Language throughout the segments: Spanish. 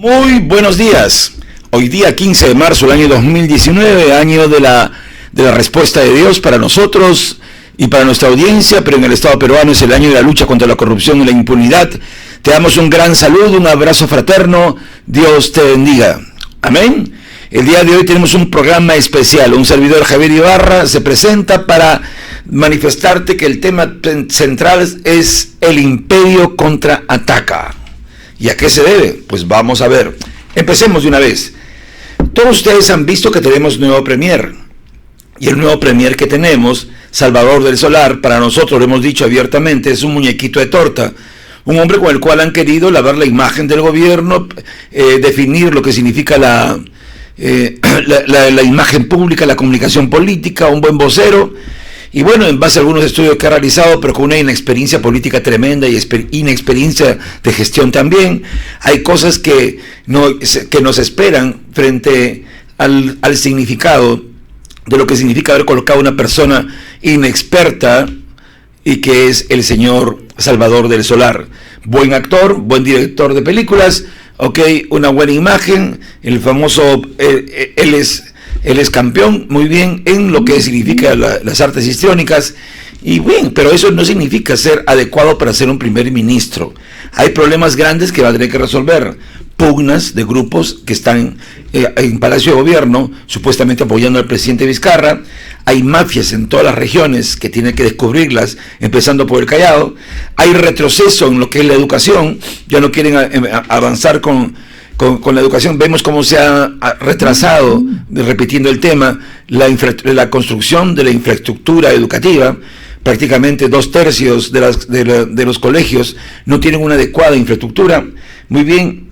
Muy buenos días. Hoy día 15 de marzo del año 2019, año de la respuesta de Dios para nosotros y para nuestra audiencia, pero en el Estado peruano es el año de la lucha contra la corrupción y la impunidad. Te damos un gran saludo, un abrazo fraterno. Dios te bendiga. Amén. El día de hoy tenemos un programa especial. Un servidor, Javier Ibarra, se presenta para manifestarte que el tema central es el imperio contraataca. ¿Y a qué se debe? Pues vamos a ver. Empecemos de una vez. Todos ustedes han visto que tenemos nuevo premier. Y el nuevo premier que tenemos, Salvador del Solar, para nosotros lo hemos dicho abiertamente, es un muñequito de torta. Un hombre con el cual han querido lavar la imagen del gobierno, definir lo que significa la imagen pública, la comunicación política, un buen vocero. Y bueno, en base a algunos estudios que ha realizado, pero con una inexperiencia política tremenda y inexperiencia de gestión también, hay cosas que nos esperan frente al significado de lo que significa haber colocado a una persona inexperta y que es el señor Salvador del Solar. Buen actor, buen director de películas, una buena imagen, el famoso, él es campeón, muy bien, en lo que significa las artes histriónicas, y bien, pero eso no significa ser adecuado para ser un primer ministro. Hay problemas grandes que va a tener que resolver, pugnas de grupos que están en Palacio de Gobierno, supuestamente apoyando al presidente Vizcarra. Hay mafias en todas las regiones que tiene que descubrirlas, empezando por el Callao. Hay retroceso en lo que es la educación, ya no quieren avanzar con la educación. Vemos cómo se ha retrasado, repitiendo el tema, la construcción de la infraestructura educativa. Prácticamente 2/3 de los colegios no tienen una adecuada infraestructura. Muy bien,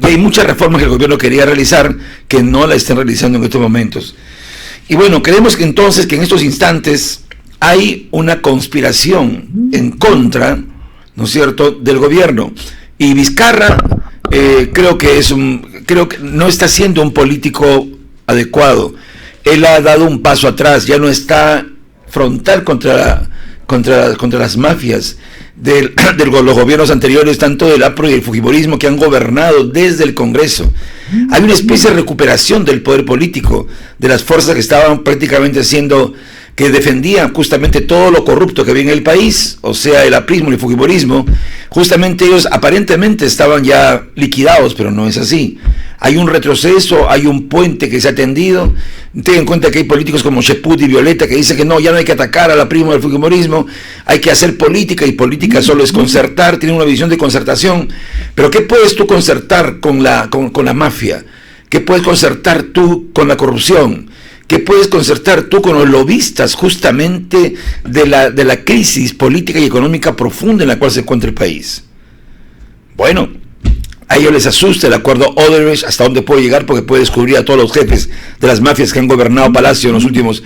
y hay muchas reformas que el gobierno quería realizar que no la están realizando en estos momentos. Y bueno, creemos que entonces que en estos instantes hay una conspiración en contra, ¿no es cierto?, del gobierno. Y Vizcarra creo que no está siendo un político adecuado. Él ha dado un paso atrás, ya no está frontal contra las mafias de los gobiernos anteriores, tanto del APRO y el fujimorismo, que han gobernado desde el Congreso. Hay una especie de recuperación del poder político, de las fuerzas que estaban prácticamente que defendían justamente todo lo corrupto que había en el país, o sea, el aprismo y el fujimorismo. Justamente ellos aparentemente estaban ya liquidados, pero no es así. Hay un retroceso, hay un puente que se ha tendido. Ten en cuenta que hay políticos como Cheput y Violeta que dicen que no, ya no hay que atacar al aprismo del fujimorismo, hay que hacer política, y política solo es concertar, tienen una visión de concertación. Pero ¿qué puedes tú concertar con la mafia? ¿Qué puedes concertar tú con la corrupción? ¿Qué puedes concertar tú con los lobistas justamente de la crisis política y económica profunda en la cual se encuentra el país? Bueno, a ellos les asusta el acuerdo Odebrecht, hasta dónde puede llegar, porque puede descubrir a todos los jefes de las mafias que han gobernado Palacio en los últimos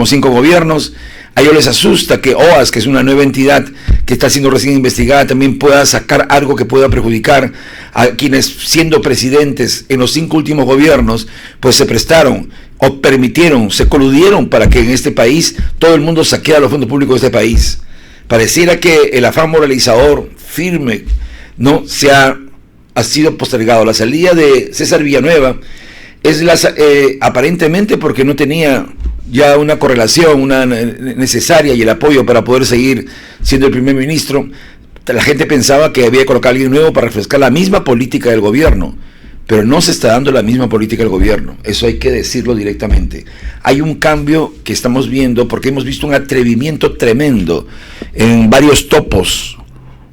5 gobiernos. A ellos les asusta que OAS, que es una nueva entidad que está siendo recién investigada, también pueda sacar algo que pueda perjudicar a quienes, siendo presidentes en los 5 últimos gobiernos, pues se prestaron o permitieron, se coludieron para que en este país todo el mundo saqueara los fondos públicos de este país. Pareciera que el afán moralizador firme no ha sido postergado. La salida de César Villanueva es aparentemente porque no tenía ya una correlación necesaria y el apoyo para poder seguir siendo el primer ministro. La gente pensaba que había que colocar a alguien nuevo para refrescar la misma política del gobierno, pero no se está dando la misma política del gobierno. Eso hay que decirlo directamente. Hay un cambio que estamos viendo porque hemos visto un atrevimiento tremendo en varios topos,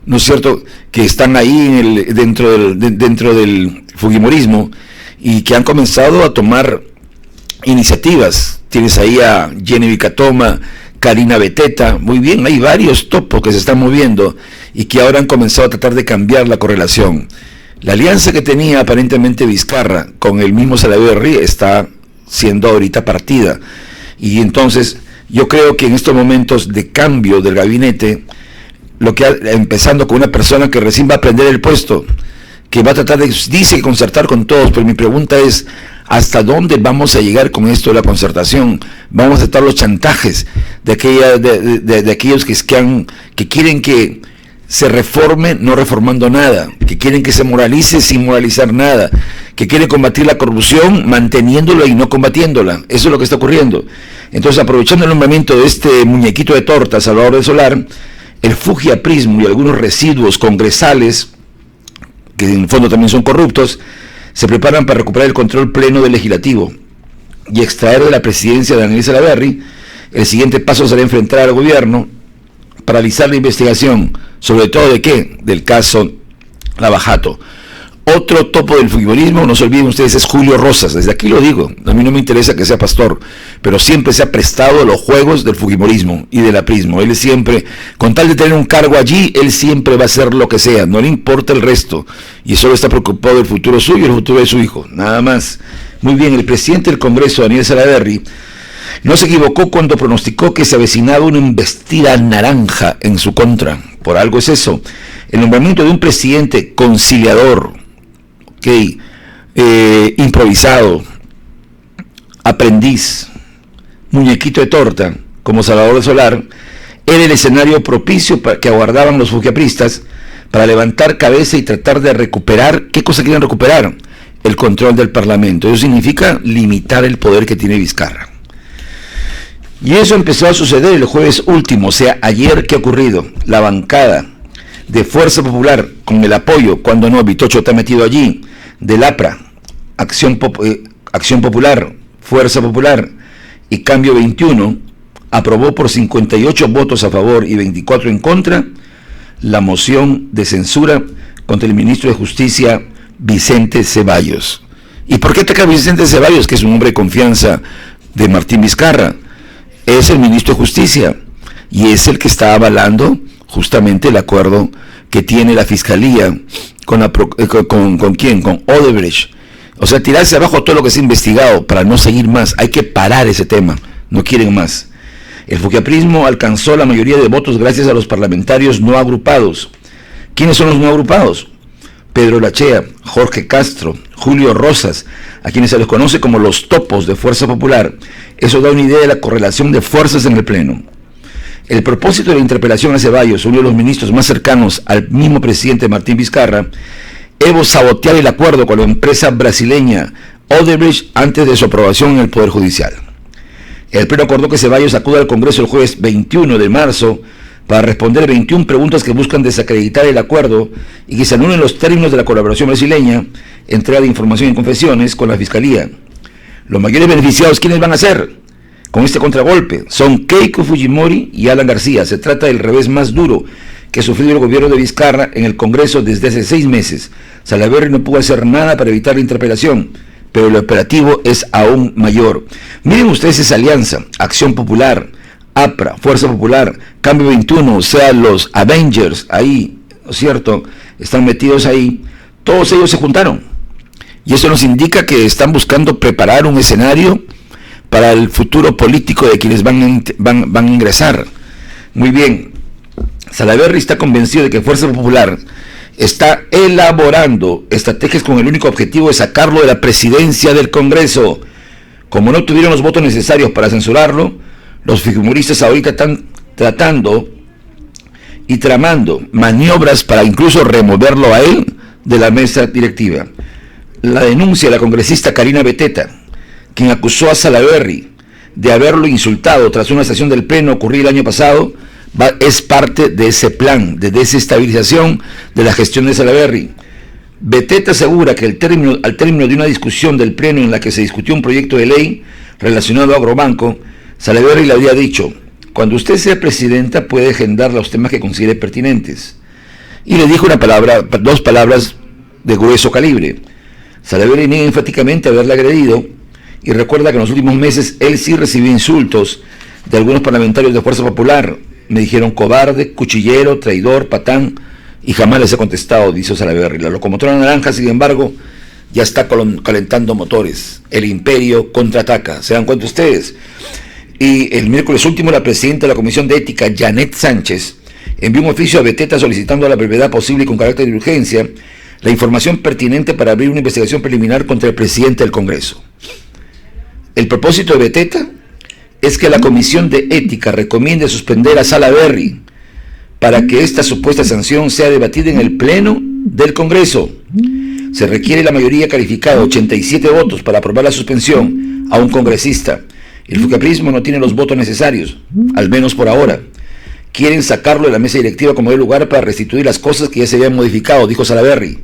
¿no es cierto?, que están ahí dentro del fujimorismo y que han comenzado a tomar iniciativas. Tienes ahí a Jenny Vicatoma, Karina Beteta, muy bien, hay varios topos que se están moviendo y que ahora han comenzado a tratar de cambiar la correlación. La alianza que tenía aparentemente Vizcarra con el mismo Salaverry está siendo ahorita partida, y entonces yo creo que en estos momentos de cambio del gabinete, empezando con una persona que recién va a aprender el puesto, que va a tratar dice concertar con todos, pero mi pregunta es, ¿hasta dónde vamos a llegar con esto de la concertación? Vamos a aceptar los chantajes de aquellos que quieren que se reforme no reformando nada, que quieren que se moralice sin moralizar nada, que quieren combatir la corrupción manteniéndola y no combatiéndola. Eso es lo que está ocurriendo. Entonces, aprovechando el nombramiento de este muñequito de torta, Salvador del Solar, el fujiaprismo y algunos residuos congresales, que en el fondo también son corruptos, se preparan para recuperar el control pleno del legislativo y extraer de la presidencia de Daniel Salaverry. El siguiente paso será enfrentar al gobierno, paralizar la investigación, sobre todo ¿de qué? Del caso Lava Jato. Otro topo del futbolismo, no se olviden ustedes, es Julio Rosas. Desde aquí lo digo, a mí no me interesa que sea pastor, pero siempre se ha prestado a los juegos del futbolismo y del aprismo. Él siempre, con tal de tener un cargo allí, él siempre va a hacer lo que sea, no le importa el resto, y solo está preocupado del futuro suyo y el futuro de su hijo, nada más. Muy bien, el presidente del Congreso, Daniel Salaverry, no se equivocó cuando pronosticó que se avecinaba una embestida naranja en su contra. Por algo es eso. El nombramiento de un presidente conciliador, improvisado, aprendiz, muñequito de torta, como Salvador del Solar, era el escenario propicio que aguardaban los fujiapristas para levantar cabeza y tratar de recuperar. ¿Qué cosa quieren recuperar? El control del Parlamento. Eso significa limitar el poder que tiene Vizcarra. Y eso empezó a suceder el jueves último, o sea, ayer. ¿Qué ha ocurrido? La bancada de Fuerza Popular, con el apoyo, cuando no, Vitocho está metido allí, del APRA, Acción Popular, Fuerza Popular y Cambio 21, aprobó por 58 votos a favor y 24 en contra la moción de censura contra el ministro de Justicia, Vicente Ceballos. ¿Y por qué ataca a Vicente Ceballos, que es un hombre de confianza de Martín Vizcarra? Es el ministro de Justicia y es el que está avalando justamente el acuerdo que tiene la Fiscalía ¿con quién? Con Odebrecht. O sea, tirarse abajo todo lo que se ha investigado para no seguir más. Hay que parar ese tema, no quieren más. El fujiaprismo alcanzó la mayoría de votos gracias a los parlamentarios no agrupados. ¿Quiénes son los no agrupados? Pedro Lachea, Jorge Castro, Julio Rosas, a quienes se les conoce como los topos de Fuerza Popular. Eso da una idea de la correlación de fuerzas en el Pleno. El propósito de la interpelación a Ceballos, uno de los ministros más cercanos al mismo presidente Martín Vizcarra, es sabotear el acuerdo con la empresa brasileña Odebrecht antes de su aprobación en el Poder Judicial. El Pleno acordó que Ceballos acuda al Congreso el jueves 21 de marzo para responder 21 preguntas que buscan desacreditar el acuerdo y que se anulen los términos de la colaboración brasileña, entrega de información y confesiones con la Fiscalía. Los mayores beneficiados, ¿quiénes van a ser? Con este contragolpe son Keiko Fujimori y Alan García. Se trata del revés más duro que ha sufrido el gobierno de Vizcarra en el Congreso desde hace 6 meses. Salaverry no pudo hacer nada para evitar la interpelación, pero el operativo es aún mayor. Miren ustedes esa alianza: Acción Popular, APRA, Fuerza Popular, Cambio 21, o sea, los Avengers ahí, ¿no es cierto? Están metidos ahí. Todos ellos se juntaron. Y eso nos indica que están buscando preparar un escenario para el futuro político de quienes van a ingresar. Muy bien, Salaverry está convencido de que Fuerza Popular está elaborando estrategias con el único objetivo de sacarlo de la presidencia del Congreso. Como no tuvieron los votos necesarios para censurarlo, los fujimoristas ahorita están tratando y tramando maniobras para incluso removerlo a él de la mesa directiva. La denuncia de la congresista Karina Beteta, quien acusó a Salaverry de haberlo insultado tras una sesión del Pleno ocurrida el año pasado, es parte de ese plan de desestabilización de la gestión de Salaverry. Beteta asegura que al término de una discusión del Pleno en la que se discutió un proyecto de ley relacionado a Agrobanco, Salaverry le había dicho: cuando usted sea presidenta puede agendar los temas que considere pertinentes. Y le dijo dos palabras de grueso calibre. Salaverry niega enfáticamente haberla agredido y recuerda que en los últimos meses él sí recibió insultos de algunos parlamentarios de Fuerza Popular. Me dijeron cobarde, cuchillero, traidor, patán, y jamás les he contestado, dice Salaverry. La locomotora naranja, sin embargo, ya está calentando motores. El imperio contraataca, ¿se dan cuenta ustedes? Y el miércoles último, la presidenta de la Comisión de Ética, Janet Sánchez, envió un oficio a Beteta solicitando a la brevedad posible y con carácter de urgencia la información pertinente para abrir una investigación preliminar contra el presidente del Congreso. El propósito de Beteta es que la Comisión de Ética recomiende suspender a Salaverry para que esta supuesta sanción sea debatida en el Pleno del Congreso. Se requiere la mayoría calificada, 87 votos, para aprobar la suspensión a un congresista. El fuquiaprismo no tiene los votos necesarios, al menos por ahora. Quieren sacarlo de la mesa directiva como de lugar para restituir las cosas que ya se habían modificado, dijo Salaverry.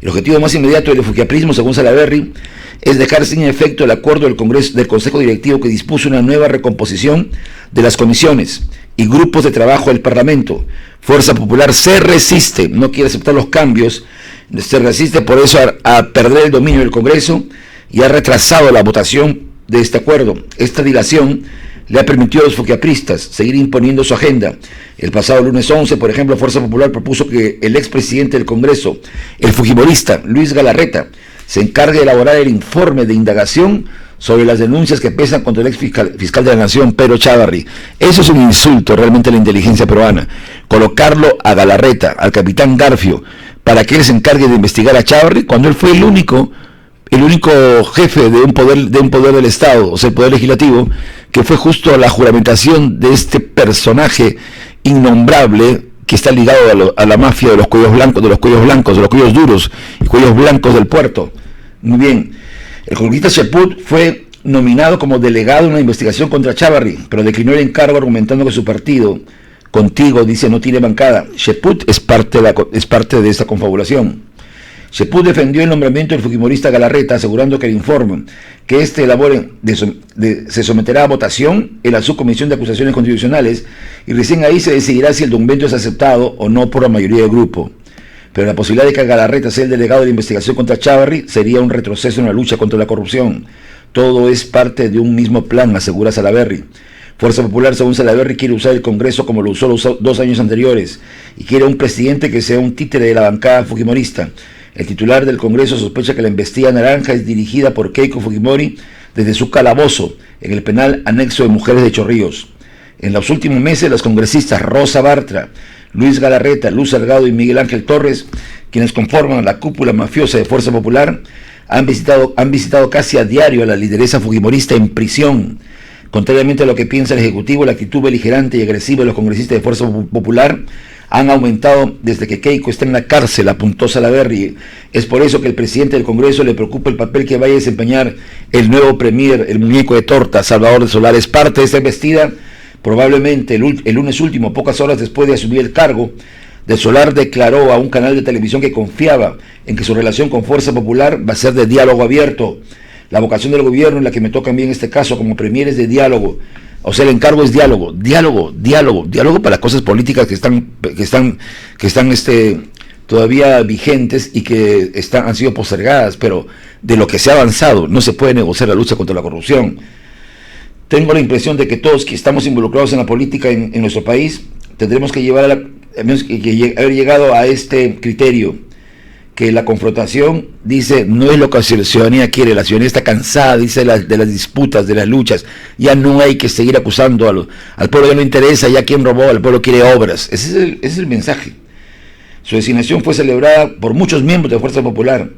El objetivo más inmediato del fuquiaprismo, según Salaverry, es dejar sin efecto el acuerdo del Consejo Directivo que dispuso una nueva recomposición de las comisiones y grupos de trabajo del Parlamento. Fuerza Popular se resiste, no quiere aceptar los cambios, se resiste por eso a perder el dominio del Congreso y ha retrasado la votación de este acuerdo. Esta dilación le ha permitido a los fuquiapristas seguir imponiendo su agenda. El pasado lunes 11, por ejemplo, Fuerza Popular propuso que el expresidente del Congreso, el fujimorista Luis Galarreta, se encargue de elaborar el informe de indagación sobre las denuncias que pesan contra el ex fiscal de la Nación, Pedro Chávarri. Eso es un insulto realmente a la inteligencia peruana. Colocarlo a Galarreta, al capitán Garfio, para que él se encargue de investigar a Chávarri, cuando él fue el único jefe de un poder del Estado, o sea, el poder legislativo, que fue justo a la juramentación de este personaje innombrable que está ligado a la mafia de los cuellos blancos, de los cuellos duros y cuellos blancos del puerto. Muy bien. El congresista Cheput fue nominado como delegado en una investigación contra Chávarri, pero declinó el encargo argumentando que su partido, Contigo, dice, no tiene bancada. Cheput es parte de esta confabulación. Cheput defendió el nombramiento del fujimorista Galarreta, asegurando que el informe que éste elabore se someterá a votación en la subcomisión de acusaciones constitucionales y recién ahí se decidirá si el documento es aceptado o no por la mayoría del grupo. Pero la posibilidad de que Galarreta sea el delegado de la investigación contra Chávarri sería un retroceso en la lucha contra la corrupción. Todo es parte de un mismo plan, asegura Salaverry. Fuerza Popular, según Salaverry, quiere usar el Congreso como lo usó los 2 años anteriores y quiere un presidente que sea un títere de la bancada fujimorista. El titular del Congreso sospecha que la embestida naranja es dirigida por Keiko Fujimori desde su calabozo en el penal anexo de Mujeres de Chorrillos. En los últimos meses, los congresistas Rosa Bartra, Luis Galarreta, Luz Salgado y Miguel Ángel Torres, quienes conforman la cúpula mafiosa de Fuerza Popular, han visitado casi a diario a la lideresa fujimorista en prisión. Contrariamente a lo que piensa el Ejecutivo, la actitud beligerante y agresiva de los congresistas de Fuerza Popular han aumentado desde que Keiko está en la cárcel, apuntó Salaverry. Es por eso que el presidente del Congreso le preocupa el papel que vaya a desempeñar el nuevo premier, el muñeco de torta, Salvador del Solar. Es parte de esta embestida. Probablemente el lunes último, pocas horas después de asumir el cargo, del Solar declaró a un canal de televisión que confiaba en que su relación con Fuerza Popular va a ser de diálogo abierto. La vocación del gobierno, en la que me toca a mí en este caso como premier, es de diálogo. O sea, el encargo es diálogo para cosas políticas que están todavía vigentes y que han sido postergadas, pero de lo que se ha avanzado no se puede negociar la lucha contra la corrupción. Tengo la impresión de que todos que estamos involucrados en la política en nuestro país tendremos que haber llegado a este criterio, que la confrontación, dice, no es lo que la ciudadanía quiere. La ciudadanía está cansada, dice, de las disputas, de las luchas. Ya no hay que seguir acusando al pueblo, ya no interesa, ya quien robó, al pueblo quiere obras. Ese es el mensaje. Su designación fue celebrada por muchos miembros de Fuerza Popular,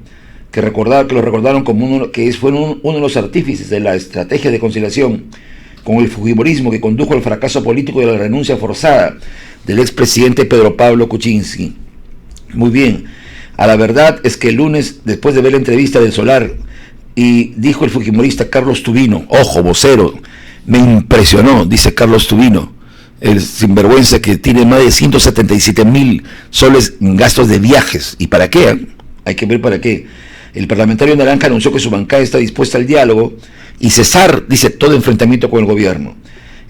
que lo recordaron como uno de los artífices de la estrategia de conciliación con el fujimorismo que condujo al fracaso político de la renuncia forzada del expresidente Pedro Pablo Kuczynski. Muy bien. A la verdad es que el lunes, después de ver la entrevista del Solar, y dijo el fujimorista Carlos Tubino, ojo, vocero, me impresionó, dice Carlos Tubino, el sinvergüenza que tiene más de 177,000 soles en gastos de viajes. ¿Y para qué? Hay que ver para qué. El parlamentario naranja anunció que su bancada está dispuesta al diálogo y cesar, dice, todo enfrentamiento con el gobierno.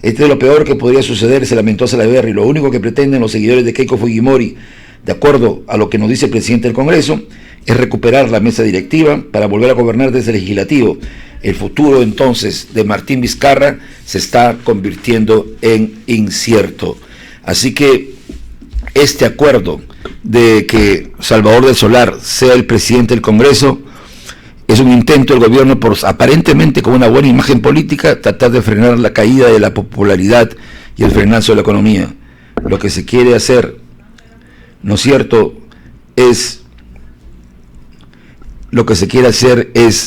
Este es lo peor que podría suceder, se lamentó Salaverry. Lo único que pretenden los seguidores de Keiko Fujimori, de acuerdo a lo que nos dice el presidente del Congreso, es recuperar la mesa directiva para volver a gobernar desde el legislativo. El futuro entonces de Martín Vizcarra se está convirtiendo en incierto. Así que este acuerdo de que Salvador del Solar sea el presidente del Congreso es un intento del gobierno, por aparentemente con una buena imagen política, tratar de frenar la caída de la popularidad y el frenazo de la economía. Lo que se quiere hacer, ¿no es cierto?, es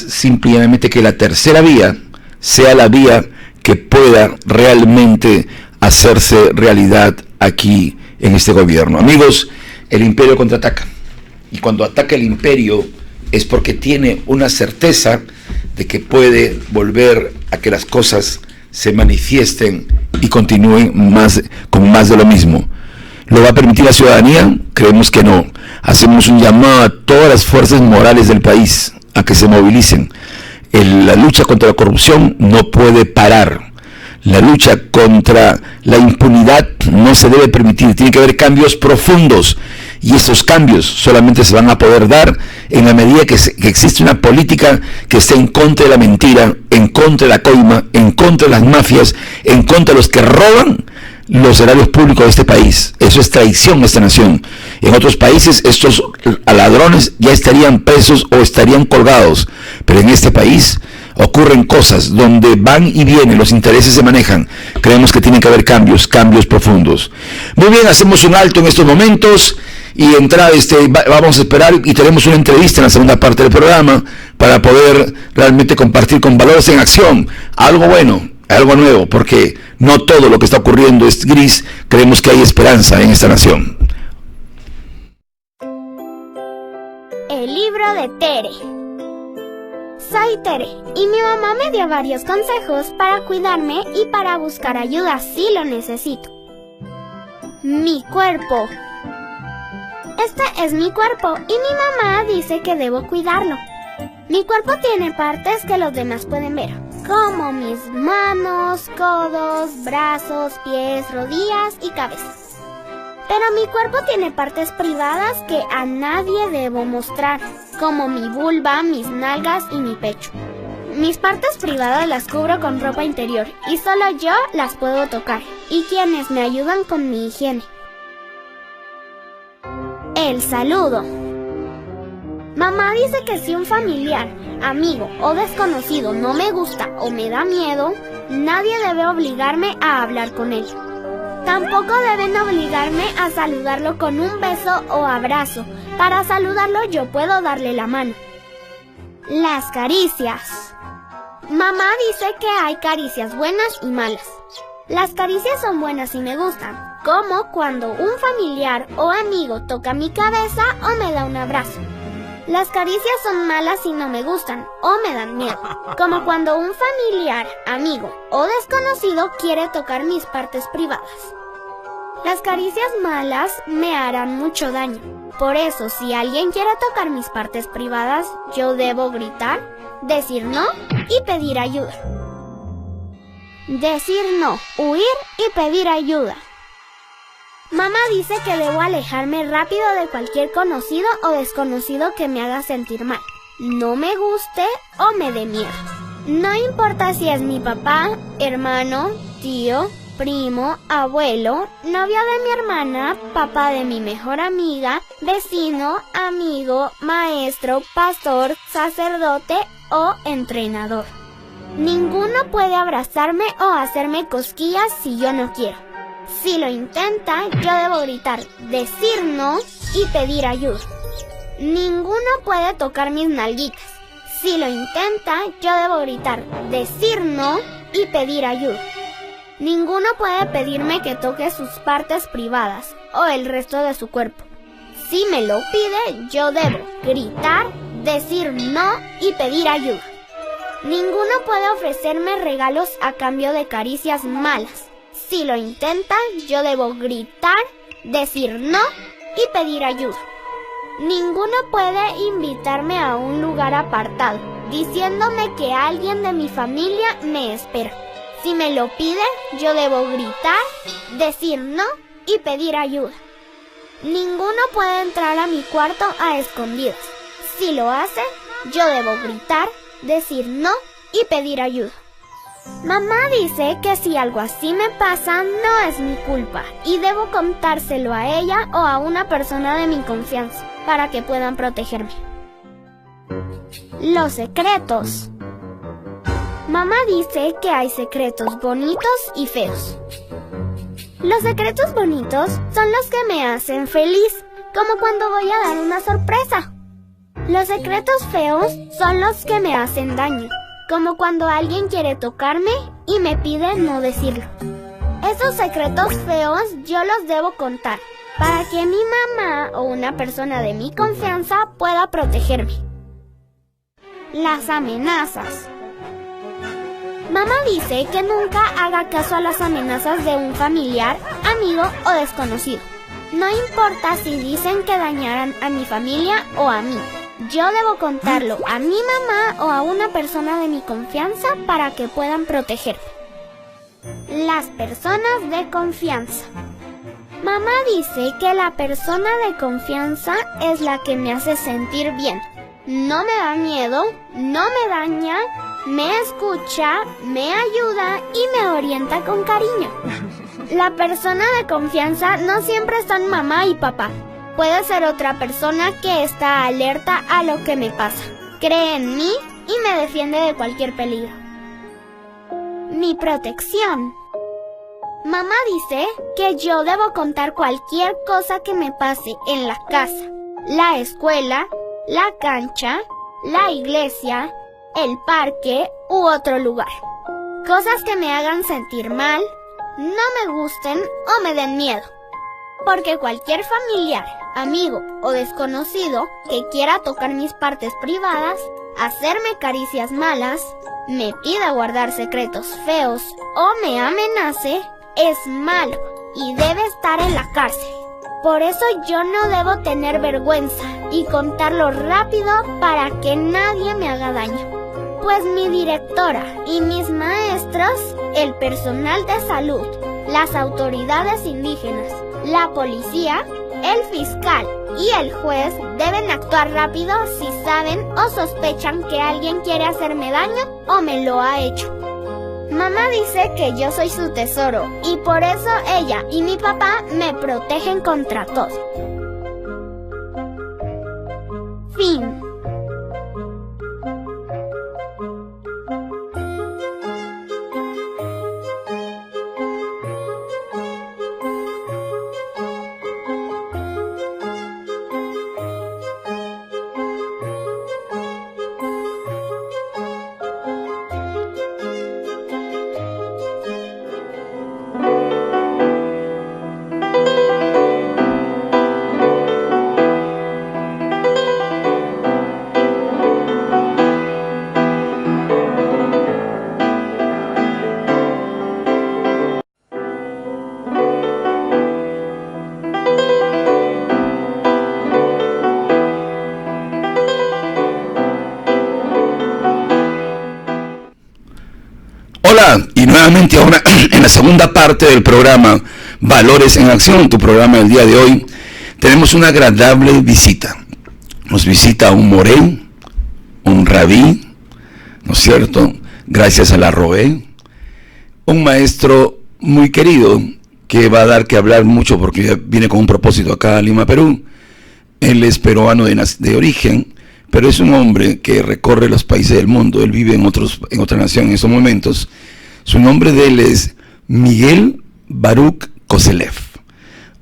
simplemente que la tercera vía sea la vía que pueda realmente hacerse realidad aquí en este gobierno. Amigos, el imperio contraataca. Y cuando ataca el imperio es porque tiene una certeza de que puede volver a que las cosas se manifiesten y continúen con más de lo mismo. ¿Lo va a permitir la ciudadanía? Creemos que no. Hacemos un llamado a todas las fuerzas morales del país a que se movilicen. La lucha contra la corrupción no puede parar. La lucha contra la impunidad no se debe permitir. Tiene que haber cambios profundos. Y estos cambios solamente se van a poder dar en la medida que existe una política que esté en contra de la mentira, en contra de la coima, en contra de las mafias, en contra de los que roban los erarios públicos de este país. Eso es traición a esta nación. En otros países estos ladrones ya estarían presos o estarían colgados, pero en este país ocurren cosas donde van y vienen, los intereses se manejan. Creemos que tienen que haber cambios profundos. Muy bien, hacemos un alto en estos momentos y vamos a esperar y tenemos una entrevista en la segunda parte del programa para poder realmente compartir con Valores en Acción algo bueno, algo nuevo, porque no todo lo que está ocurriendo es gris. Creemos que hay esperanza en esta nación. El libro de Tere. Soy Tere y mi mamá me dio varios consejos para cuidarme y para buscar ayuda si lo necesito. Mi cuerpo. Este es mi cuerpo y mi mamá dice que debo cuidarlo. Mi cuerpo tiene partes que los demás pueden ver, como mis manos, codos, brazos, pies, rodillas y cabeza. Pero mi cuerpo tiene partes privadas que a nadie debo mostrar, como mi vulva, mis nalgas y mi pecho. Mis partes privadas las cubro con ropa interior y solo yo las puedo tocar, y quienes me ayudan con mi higiene. El saludo. Mamá dice que si un familiar, amigo o desconocido no me gusta o me da miedo, nadie debe obligarme a hablar con él. Tampoco deben obligarme a saludarlo con un beso o abrazo. Para saludarlo yo puedo darle la mano. Las caricias. Mamá dice que hay caricias buenas y malas. Las caricias son buenas y me gustan, como cuando un familiar o amigo toca mi cabeza o me da un abrazo. Las caricias son malas y no me gustan o me dan miedo, como cuando un familiar, amigo o desconocido quiere tocar mis partes privadas. Las caricias malas me harán mucho daño. Por eso, si alguien quiere tocar mis partes privadas, yo debo gritar, decir no y pedir ayuda. Decir no, huir y pedir ayuda. Mamá dice que debo alejarme rápido de cualquier conocido o desconocido que me haga sentir mal, no me guste o me dé miedo. No importa si es mi papá, hermano, tío, primo, abuelo, novio de mi hermana, papá de mi mejor amiga, vecino, amigo, maestro, pastor, sacerdote o entrenador. Ninguno puede abrazarme o hacerme cosquillas si yo no quiero. Si lo intenta, yo debo gritar, decir no y pedir ayuda. Ninguno puede tocar mis nalguitas. Si lo intenta, yo debo gritar, decir no y pedir ayuda. Ninguno puede pedirme que toque sus partes privadas o el resto de su cuerpo. Si me lo pide, yo debo gritar, decir no y pedir ayuda. Ninguno puede ofrecerme regalos a cambio de caricias malas. Si lo intenta, yo debo gritar, decir no y pedir ayuda. Ninguno puede invitarme a un lugar apartado, diciéndome que alguien de mi familia me espera. Si me lo pide, yo debo gritar, decir no y pedir ayuda. Ninguno puede entrar a mi cuarto a escondidas. Si lo hace, yo debo gritar, decir no y pedir ayuda. Mamá dice que si algo así me pasa, no es mi culpa y debo contárselo a ella o a una persona de mi confianza para que puedan protegerme. Los secretos. Mamá dice que hay secretos bonitos y feos. Los secretos bonitos son los que me hacen feliz, como cuando voy a dar una sorpresa. Los secretos feos son los que me hacen daño, como cuando alguien quiere tocarme y me pide no decirlo. Esos secretos feos yo los debo contar para que mi mamá o una persona de mi confianza pueda protegerme. Las amenazas. Mamá dice que nunca haga caso a las amenazas de un familiar, amigo o desconocido. No importa si dicen que dañarán a mi familia o a mí. Yo debo contarlo a mi mamá o a una persona de mi confianza para que puedan protegerme. Las personas de confianza. Mamá dice que la persona de confianza es la que me hace sentir bien. No me da miedo, no me daña, me escucha, me ayuda y me orienta con cariño. La persona de confianza no siempre son mamá y papá. Puede ser otra persona que está alerta a lo que me pasa, cree en mí y me defiende de cualquier peligro. Mi protección. Mamá dice que yo debo contar cualquier cosa que me pase en la casa, la escuela, la cancha, la iglesia, el parque u otro lugar. Cosas que me hagan sentir mal, no me gusten o me den miedo. Porque cualquier familiar, amigo o desconocido que quiera tocar mis partes privadas, hacerme caricias malas, me pida guardar secretos feos o me amenace, es malo y debe estar en la cárcel. Por eso yo no debo tener vergüenza y contarlo rápido para que nadie me haga daño. Pues mi directora y mis maestros, el personal de salud, las autoridades indígenas, la policía, el fiscal y el juez deben actuar rápido si saben o sospechan que alguien quiere hacerme daño o me lo ha hecho. Mamá dice que yo soy su tesoro y por eso ella y mi papá me protegen contra todo. Fin. Hola, y nuevamente ahora en la segunda parte del programa Valores en Acción, tu programa del día de hoy, tenemos una agradable visita. Nos visita un morén, un rabí, ¿no es cierto? Gracias a la ROE, un maestro muy querido que va a dar que hablar mucho porque viene con un propósito acá a Lima, Perú. Él es peruano de origen, pero es un hombre que recorre los países del mundo. Él vive en otra nación en estos momentos. Su nombre de él es Miguel Baruch Koselev.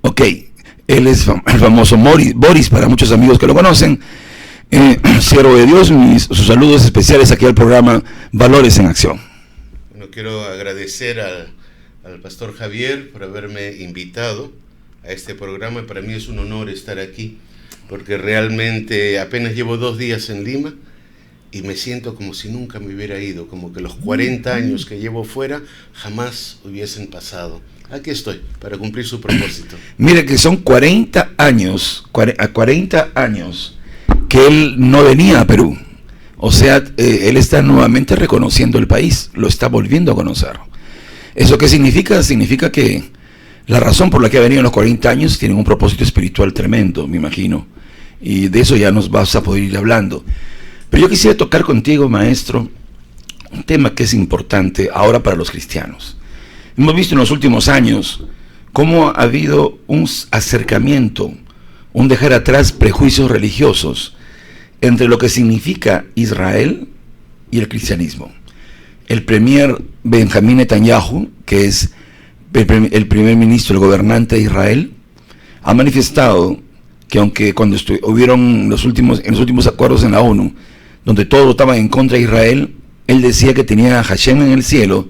Ok, él es el famoso Boris para muchos amigos que lo conocen. Siervo de Dios, sus saludos especiales aquí al programa Valores en Acción. Bueno, quiero agradecer al pastor Javier por haberme invitado a este programa. Para mí es un honor estar aquí, porque realmente apenas llevo 2 días en Lima y me siento como si nunca me hubiera ido, como que los 40 años que llevo fuera jamás hubiesen pasado. Aquí estoy, para cumplir su propósito. Mire que son 40 años que él no venía a Perú. O sea, él está nuevamente reconociendo el país, lo está volviendo a conocer. ¿Eso qué significa? Significa que la razón por la que ha venido en los 40 años tiene un propósito espiritual tremendo, me imagino. Y de eso ya nos vas a poder ir hablando. Pero yo quisiera tocar contigo, maestro, un tema que es importante ahora para los cristianos. Hemos visto en los últimos años cómo ha habido un acercamiento, un dejar atrás prejuicios religiosos entre lo que significa Israel y el cristianismo. El premier Benjamín Netanyahu, que es el primer ministro, el gobernante de Israel, ha manifestado que aunque cuando hubieron en los últimos acuerdos en la ONU, donde todos estaban en contra de Israel, él decía que tenía a Hashem en el cielo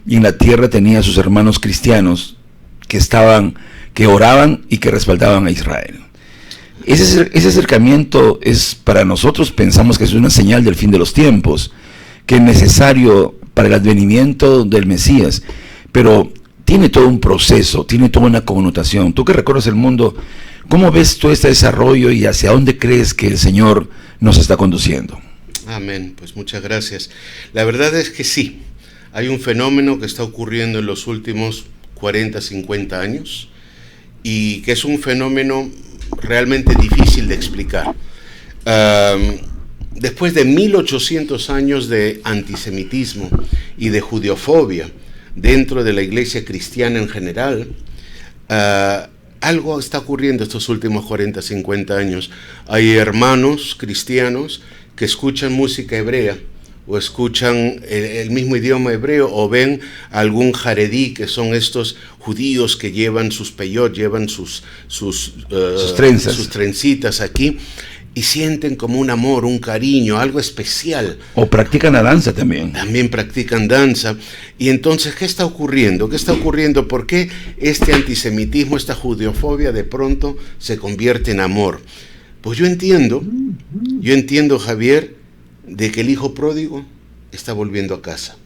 y en la tierra tenía a sus hermanos cristianos que oraban y que respaldaban a Israel. Ese acercamiento es para nosotros, pensamos que es una señal del fin de los tiempos, que es necesario para el advenimiento del Mesías, pero tiene todo un proceso, tiene toda una connotación. Tú que recorres el mundo, ¿cómo ves todo este desarrollo y hacia dónde crees que el Señor nos está conduciendo? Amén, pues muchas gracias. La verdad es que sí, hay un fenómeno que está ocurriendo en los últimos 40, 50 años y que es un fenómeno realmente difícil de explicar. Después de 1800 años de antisemitismo y de judeofobia dentro de la iglesia cristiana en general, algo está ocurriendo estos últimos 40, 50 años. Hay hermanos cristianos que escuchan música hebrea o escuchan el mismo idioma hebreo o ven algún jaredí, que son estos judíos que llevan sus peyot, llevan sus trencitas aquí, y sienten como un amor, un cariño, algo especial. O practican la danza también. También practican danza. Y entonces, ¿qué está ocurriendo? ¿Qué está ocurriendo? ¿Por qué este antisemitismo, esta judeofobia de pronto se convierte en amor? Pues yo entiendo, Javier, de que el hijo pródigo está volviendo a casa,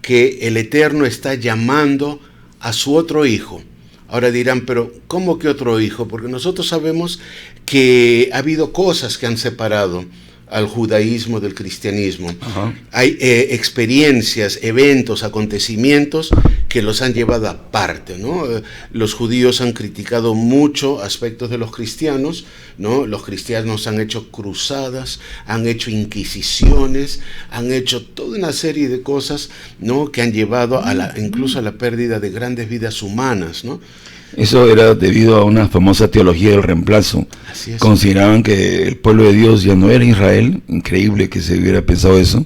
que el Eterno está llamando a su otro hijo. Ahora dirán, pero ¿cómo que otro hijo? Porque nosotros sabemos que ha habido cosas que han separado al judaísmo del cristianismo. Ajá. Hay experiencias, eventos, acontecimientos que los han llevado aparte, ¿no? Los judíos han criticado mucho aspectos de los cristianos, ¿no? Los cristianos han hecho cruzadas, han hecho inquisiciones, han hecho toda una serie de cosas, ¿no? Que han llevado incluso a la pérdida de grandes vidas humanas, ¿no? Eso era debido a una famosa teología del reemplazo. Así es. Consideraban que el pueblo de Dios ya no era Israel, increíble que se hubiera pensado eso,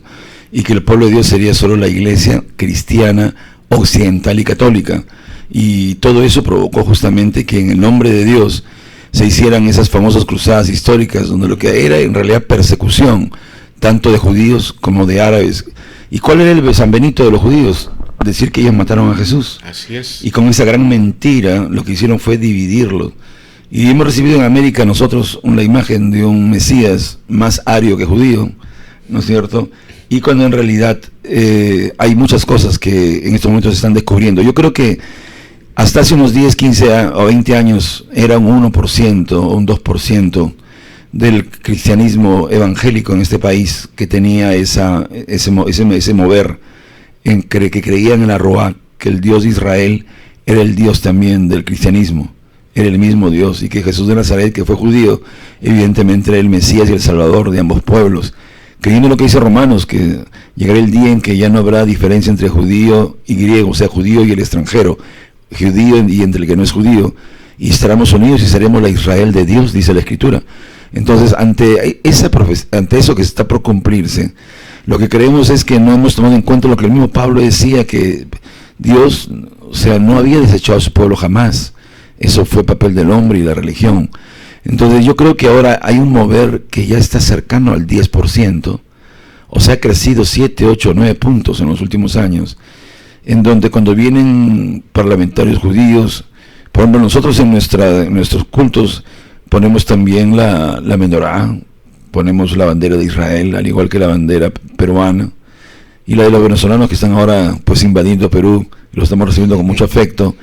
y que el pueblo de Dios sería solo la iglesia cristiana, occidental y católica. Y todo eso provocó justamente que en el nombre de Dios se hicieran esas famosas cruzadas históricas, donde lo que era en realidad persecución, tanto de judíos como de árabes. ¿Y cuál era el San Benito de los judíos? Decir que ellos mataron a Jesús. Así es. Y con esa gran mentira lo que hicieron fue dividirlo. Y hemos recibido en América nosotros una imagen de un Mesías más ario que judío, ¿no es cierto? Y cuando en realidad hay muchas cosas que en estos momentos se están descubriendo. Yo creo que hasta hace unos 10, 15 o 20 años era un 1% o un 2% del cristianismo evangélico en este país que tenía ese mover, que creían en la Roá, que el Dios de Israel era el Dios también del cristianismo, era el mismo Dios, y que Jesús de Nazaret, que fue judío, evidentemente era el Mesías y el Salvador de ambos pueblos, creyendo lo que dice Romanos, que llegará el día en que ya no habrá diferencia entre judío y griego, o sea, judío y el extranjero, judío y entre el que no es judío, y estaremos unidos y seremos la Israel de Dios, dice la Escritura. Entonces, ante eso que está por cumplirse, lo que creemos es que no hemos tomado en cuenta lo que el mismo Pablo decía, que Dios, o sea, no había desechado a su pueblo jamás. Eso fue papel del hombre y la religión. Entonces yo creo que ahora hay un mover que ya está cercano al 10%, o sea, ha crecido 7, 8, 9 puntos en los últimos años, en donde cuando vienen parlamentarios judíos, por ejemplo, nosotros en nuestros cultos ponemos también la menorá, ponemos la bandera de Israel, al igual que la bandera peruana, y la de los venezolanos que están ahora pues invadiendo Perú, lo estamos recibiendo con mucho afecto,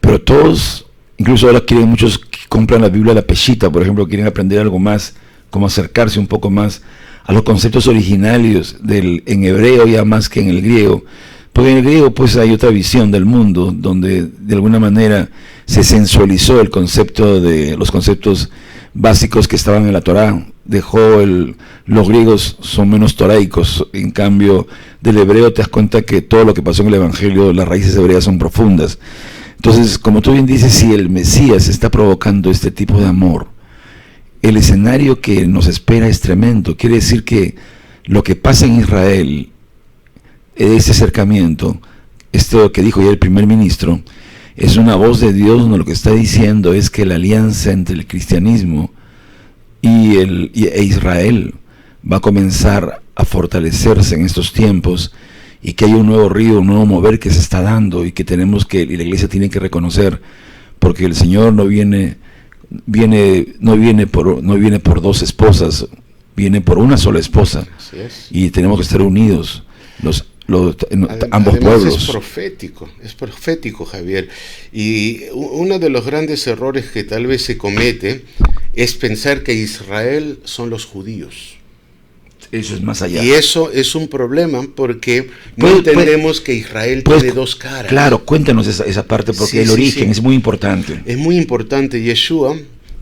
pero todos, incluso ahora muchos compran la Biblia, la Peshita, por ejemplo, quieren aprender algo más, como acercarse un poco más a los conceptos originarios en hebreo ya más que en el griego, porque en el griego pues hay otra visión del mundo, donde de alguna manera se sensualizó el concepto de los conceptos básicos que estaban en la Torá. Los griegos son menos toraicos, en cambio del hebreo te das cuenta que todo lo que pasó en el Evangelio, las raíces hebreas son profundas. Entonces, como tú bien dices, si el Mesías está provocando este tipo de amor, el escenario que nos espera es tremendo. Quiere decir que lo que pasa en Israel, ese acercamiento, esto que dijo ya el primer ministro, es una voz de Dios, donde lo que está diciendo es que la alianza entre el cristianismo e Israel va a comenzar a fortalecerse en estos tiempos, y que hay un nuevo río, un nuevo mover que se está dando y que tenemos que, y la iglesia tiene que reconocer, porque el Señor no viene por dos esposas, viene por una sola esposa. Así es. Y tenemos que estar unidos ambos Además pueblos. Es profético, Javier. Y uno de los grandes errores que tal vez se comete es pensar que Israel son los judíos. Eso es más allá. Y eso es un problema porque no entendemos que Israel tiene dos caras. Claro, cuéntanos esa parte, porque el origen es muy importante. Es muy importante. Yeshua,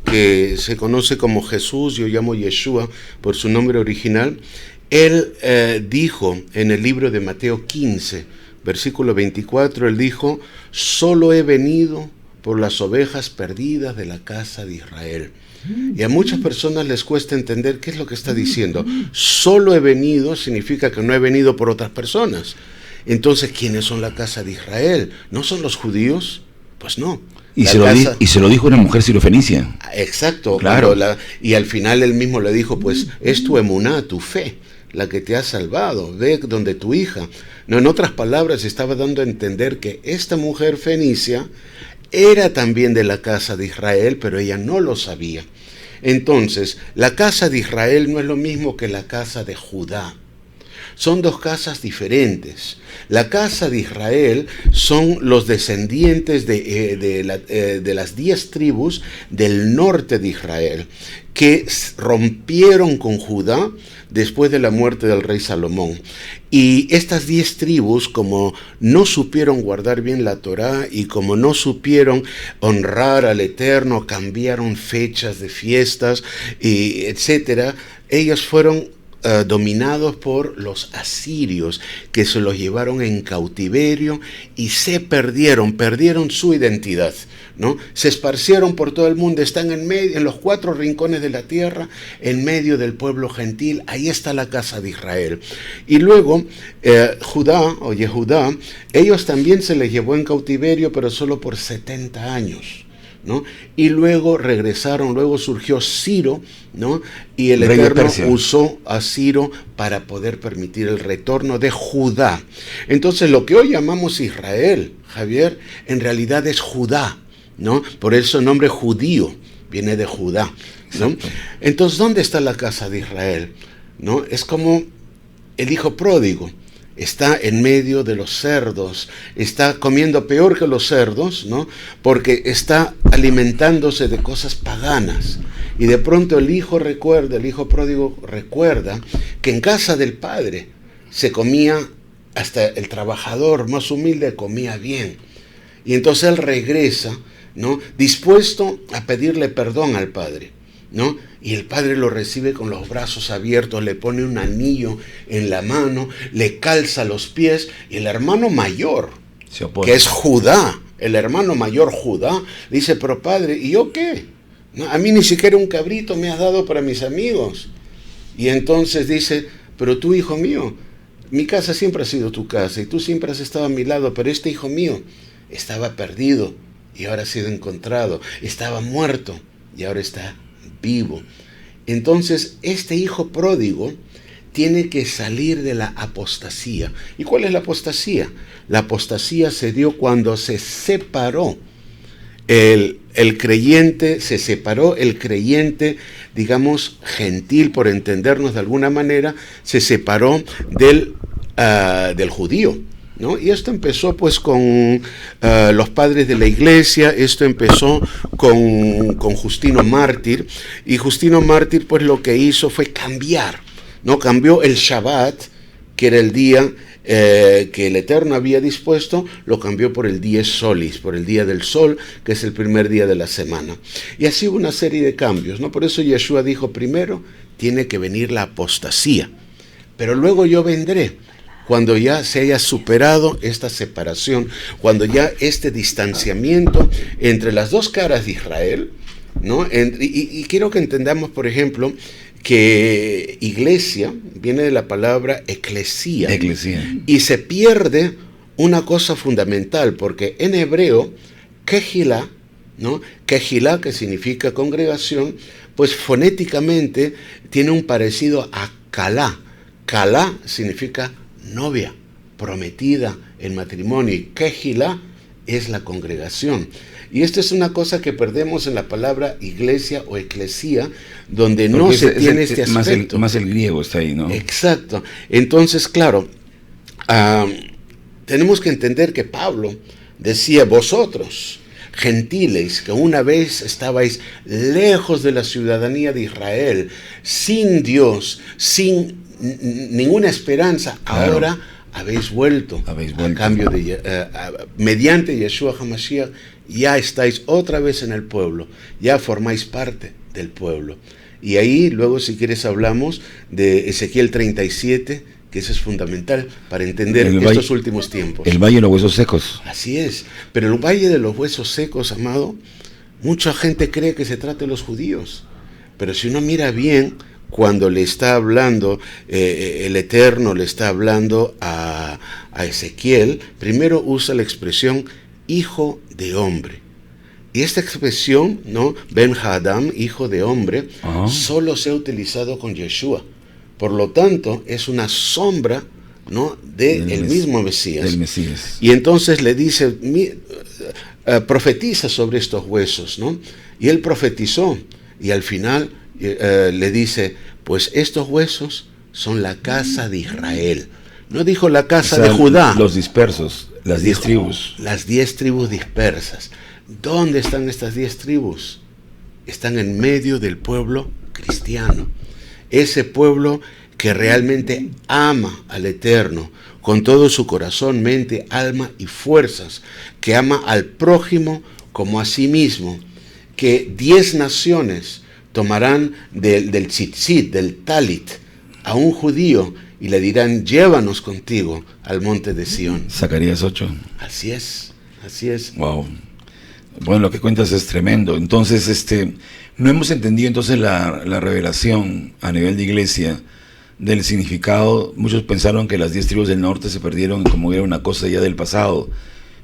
que se conoce como Jesús, yo llamo Yeshua por su nombre original, él dijo en el libro de Mateo 15, versículo 24, él dijo: solo he venido por las ovejas perdidas de la casa de Israel. Y a muchas personas les cuesta entender qué es lo que está diciendo. Solo he venido significa que no he venido por otras personas. Entonces, ¿quiénes son la casa de Israel? ¿No son los judíos? Pues no. Y se lo dijo una mujer sirofenicia. Exacto. Claro. Y al final él mismo le dijo, pues es tu emuná, tu fe, la que te ha salvado. Ve donde tu hija. No, en otras palabras, estaba dando a entender que esta mujer fenicia era también de la casa de Israel, pero ella no lo sabía. Entonces, la casa de Israel no es lo mismo que la casa de Judá. Son dos casas diferentes. La casa de Israel son los descendientes de las 10 tribus del norte de Israel, que rompieron con Judá después de la muerte del rey Salomón. Y estas 10 tribus, como no supieron guardar bien la Torá y como no supieron honrar al Eterno, cambiaron fechas de fiestas, y etcétera, ellos fueron dominados por los asirios, que se los llevaron en cautiverio y se perdieron su identidad, ¿no? Se esparcieron por todo el mundo, están en los 4 rincones de la tierra, en medio del pueblo gentil. Ahí está la casa de Israel. Y luego Yehudá, ellos también se les llevó en cautiverio, pero solo por 70 años. ¿No? Y luego regresaron, luego surgió Ciro, ¿no? Y el Eterno usó a Ciro para poder permitir el retorno de Judá. Entonces, lo que hoy llamamos Israel, Javier, en realidad es Judá, ¿no? Por eso el nombre judío viene de Judá, ¿no? Entonces, ¿dónde está la casa de Israel? ¿No? Es como el hijo pródigo. Está en medio de los cerdos, está comiendo peor que los cerdos, ¿no? Porque está alimentándose de cosas paganas. Y de pronto el hijo pródigo recuerda que en casa del padre se comía, hasta el trabajador más humilde comía bien. Y entonces él regresa, ¿no? Dispuesto a pedirle perdón al padre, ¿no? Y el padre lo recibe con los brazos abiertos, le pone un anillo en la mano, le calza los pies, y el hermano mayor, que es Judá, el hermano mayor Judá, dice: pero padre, ¿y yo qué? No, a mí ni siquiera un cabrito me has dado para mis amigos. Y entonces dice: pero tú, hijo mío, mi casa siempre ha sido tu casa y tú siempre has estado a mi lado, pero este hijo mío estaba perdido y ahora ha sido encontrado, estaba muerto y ahora está vivo. Entonces, este hijo pródigo tiene que salir de la apostasía. ¿Y cuál es la apostasía? La apostasía se dio cuando se separó el creyente, digamos, gentil, por entendernos de alguna manera, se separó del judío, ¿no? Y esto empezó pues con los padres de la iglesia, esto empezó con Justino Mártir, y Justino Mártir pues lo que hizo fue cambiar, ¿no? Cambió el Shabbat, que era el día que el Eterno había dispuesto, lo cambió por el Dies Solis, por el día del sol, que es el primer día de la semana. Y así hubo una serie de cambios, ¿no? Por eso Yeshua dijo: primero tiene que venir la apostasía, pero luego yo vendré cuando ya se haya superado esta separación, cuando ya este distanciamiento entre las dos caras de Israel, ¿no? Y quiero que entendamos, por ejemplo, que iglesia viene de la palabra eclesía. Y se pierde una cosa fundamental, porque en hebreo, kehilá, ¿no? Kehilá, que significa congregación, pues fonéticamente tiene un parecido a kalá. Kalá significa novia, prometida en matrimonio, y Kehilá es la congregación. Y esto es una cosa que perdemos en la palabra iglesia o eclesía, donde no se tiene este aspecto. Más el griego está ahí, ¿no? Exacto. Entonces, claro, tenemos que entender que Pablo decía: vosotros, gentiles, que una vez estabais lejos de la ciudadanía de Israel, sin Dios, sin ninguna esperanza, claro, ahora habéis vuelto. A cambio de mediante Yeshua HaMashiach, ya estáis otra vez en el pueblo, ya formáis parte del pueblo. Y ahí luego, si quieres, hablamos de Ezequiel 37, que eso es fundamental para entender estos últimos tiempos. El valle de los huesos secos. Así es, pero el valle de los huesos secos, amado, mucha gente cree que se trata de los judíos, pero si uno mira bien, cuando le está hablando, el Eterno le está hablando a Ezequiel, primero usa la expresión hijo de hombre. Y esta expresión, ¿no? Ben Hadam, hijo de hombre, solo se ha utilizado con Yeshua. Por lo tanto, es una sombra, ¿no? del mismo Mesías. Del Mesías. Y entonces le dice, profetiza sobre estos huesos, ¿no? Y él profetizó, y al final le dice, pues estos huesos son la casa de Israel. No dijo la casa de Judá. Los dispersos, las 10 tribus. Las 10 tribus dispersas. ¿Dónde están estas 10 tribus? Están en medio del pueblo cristiano. Ese pueblo que realmente ama al Eterno con todo su corazón, mente, alma y fuerzas, que ama al prójimo como a sí mismo, que 10 naciones tomarán del tzitzit, del talit, a un judío y le dirán, llévanos contigo al monte de Sión. Zacarías 8. Así es, así es. Wow. Bueno, lo que cuentas es tremendo. Entonces, no hemos entendido entonces la revelación a nivel de iglesia del significado. Muchos pensaron que las 10 tribus del norte se perdieron como era una cosa ya del pasado.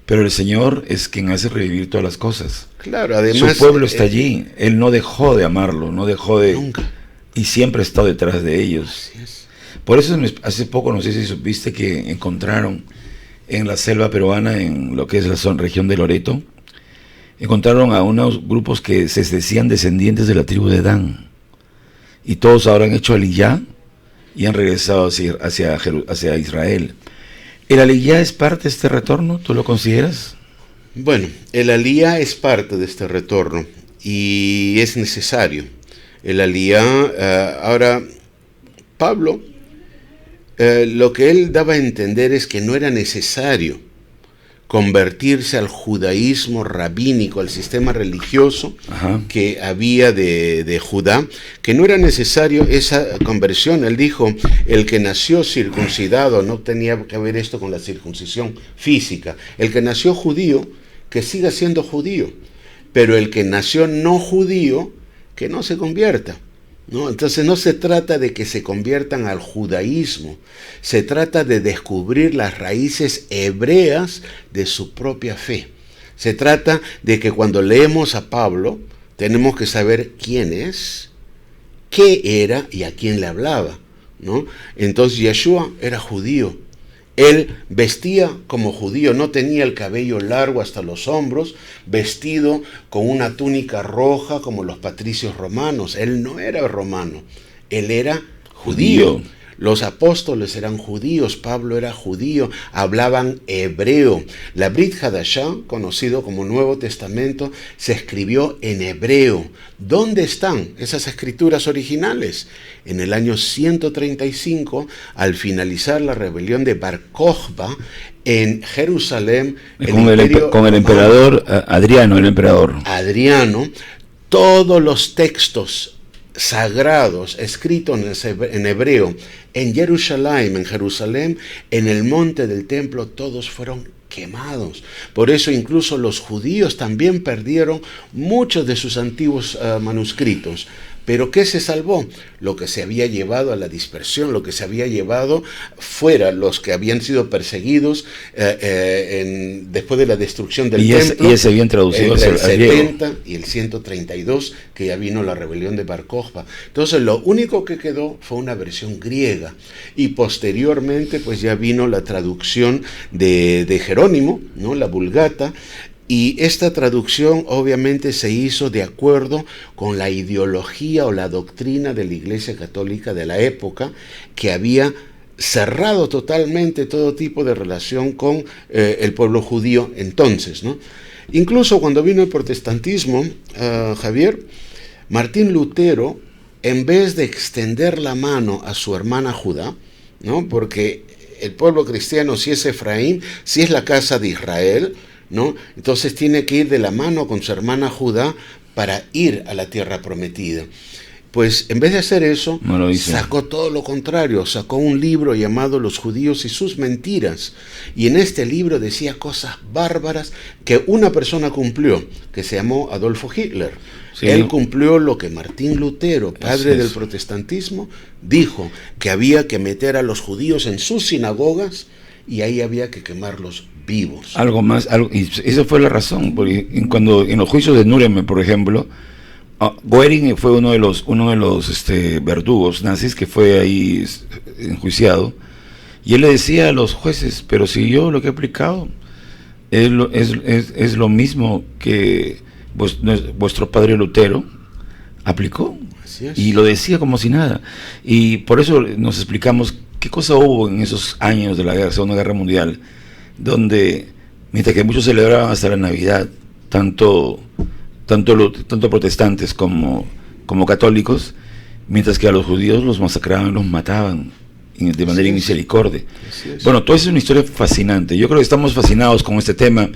Pero el Señor es quien hace revivir todas las cosas. Claro, además... Su pueblo está allí. Él no dejó de amarlo, no dejó de... Nunca. Y siempre ha estado detrás de ellos. Así es. Por eso hace poco, no sé si supiste, que encontraron en la selva peruana, en lo que es la región de Loreto, encontraron a unos grupos que se decían descendientes de la tribu de Dan. Y todos ahora han hecho aliyá y han regresado hacia Israel. ¿El aliyá es parte de este retorno? ¿Tú lo consideras? Bueno, el aliyá es parte de este retorno y es necesario. El aliyá, ahora, Pablo, lo que él daba a entender es que no era necesario convertirse al judaísmo rabínico, al sistema religioso que había de Judá, que no era necesario esa conversión. Él dijo, el que nació circuncidado, no tenía que ver esto con la circuncisión física, el que nació judío, que siga siendo judío, pero el que nació no judío, que no se convierta. ¿No? Entonces no se trata de que se conviertan al judaísmo, se trata de descubrir las raíces hebreas de su propia fe. Se trata de que cuando leemos a Pablo, tenemos que saber quién es, qué era y a quién le hablaba, ¿no? Entonces Yeshua era judío. Él vestía como judío, no tenía el cabello largo hasta los hombros, vestido con una túnica roja como los patricios romanos. Él no era romano, él era judío. Los apóstoles eran judíos, Pablo era judío, hablaban hebreo. La Brit Hadashah, conocido como Nuevo Testamento, se escribió en hebreo. ¿Dónde están esas escrituras originales? En el año 135, al finalizar la rebelión de Bar Kokhba en Jerusalén, con el emperador Adriano, Adriano, todos los textos sagrados escritos en hebreo en Jerusalén, en el monte del templo, todos fueron quemados. Por eso incluso los judíos también perdieron muchos de sus antiguos manuscritos. Pero ¿qué se salvó? Lo que se había llevado a la dispersión, lo que se había llevado fuera, los que habían sido perseguidos después de la destrucción del templo. Y ese habían traducido el 70 y el 132, que ya vino la rebelión de Bar Kokhba. Entonces lo único que quedó fue una versión griega, y posteriormente pues ya vino la traducción de Jerónimo, ¿no? La Vulgata. Y esta traducción obviamente se hizo de acuerdo con la ideología o la doctrina de la Iglesia Católica de la época, que había cerrado totalmente todo tipo de relación con el pueblo judío entonces, ¿no? Incluso cuando vino el protestantismo, Javier, Martín Lutero, en vez de extender la mano a su hermana Judá, ¿no? Porque el pueblo cristiano, si es Efraín, si es la casa de Israel, ¿no? Entonces tiene que ir de la mano con su hermana Judá para ir a la tierra prometida. Pues en vez de hacer eso, no sacó todo lo contrario, sacó un libro llamado Los judíos y sus mentiras, y en este libro decía cosas bárbaras que una persona cumplió, que se llamó Adolfo Hitler. Sí. Él cumplió lo que Martín Lutero, padre del protestantismo, dijo, que había que meter a los judíos en sus sinagogas y ahí había que quemarlos vivos. Algo más, y esa fue la razón, porque cuando en los juicios de Nuremberg, por ejemplo, Goering fue uno de los verdugos nazis que fue ahí enjuiciado, y él le decía a los jueces, pero si yo lo que he aplicado es lo mismo que vuestro padre Lutero aplicó, y lo decía como si nada. Y por eso nos explicamos qué cosa hubo en esos años de la Segunda Guerra Mundial, donde mientras que muchos celebraban hasta la Navidad, tanto protestantes como católicos, mientras que a los judíos los masacraban, los mataban de manera inmisericordia. Bueno, todo eso es una historia fascinante. Yo creo que estamos fascinados con este tema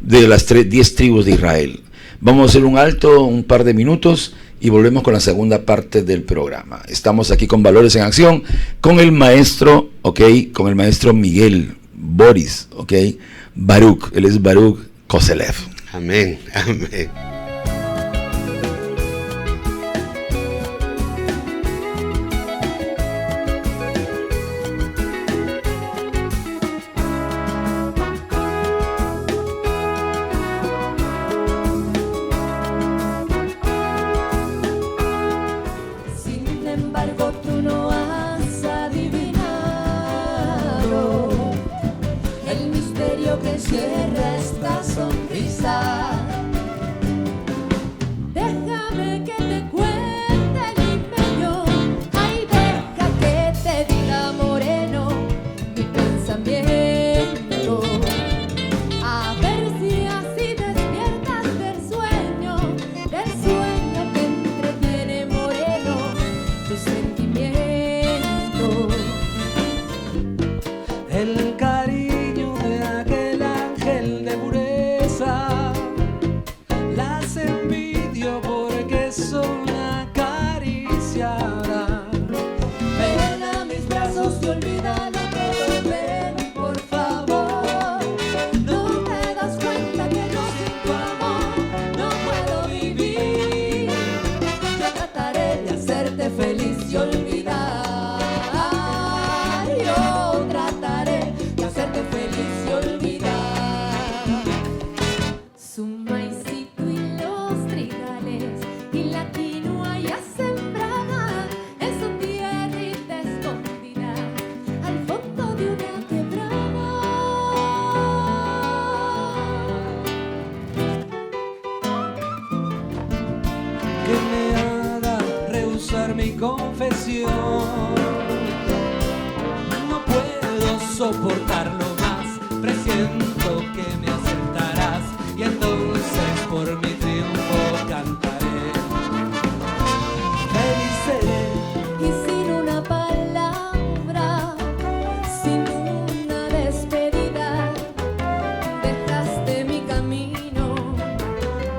de las 10 tribus de Israel. Vamos a hacer un alto, un par de minutos, y volvemos con la segunda parte del programa. Estamos aquí con Valores en Acción, con el maestro, con el maestro Miguel Boris, Baruch, él es Baruch Koselev. Amén, amén. Soportarlo más, presiento que me aceptarás y entonces por mi triunfo cantaré. Feliz seré. Y sin una palabra, sin una despedida, dejaste mi camino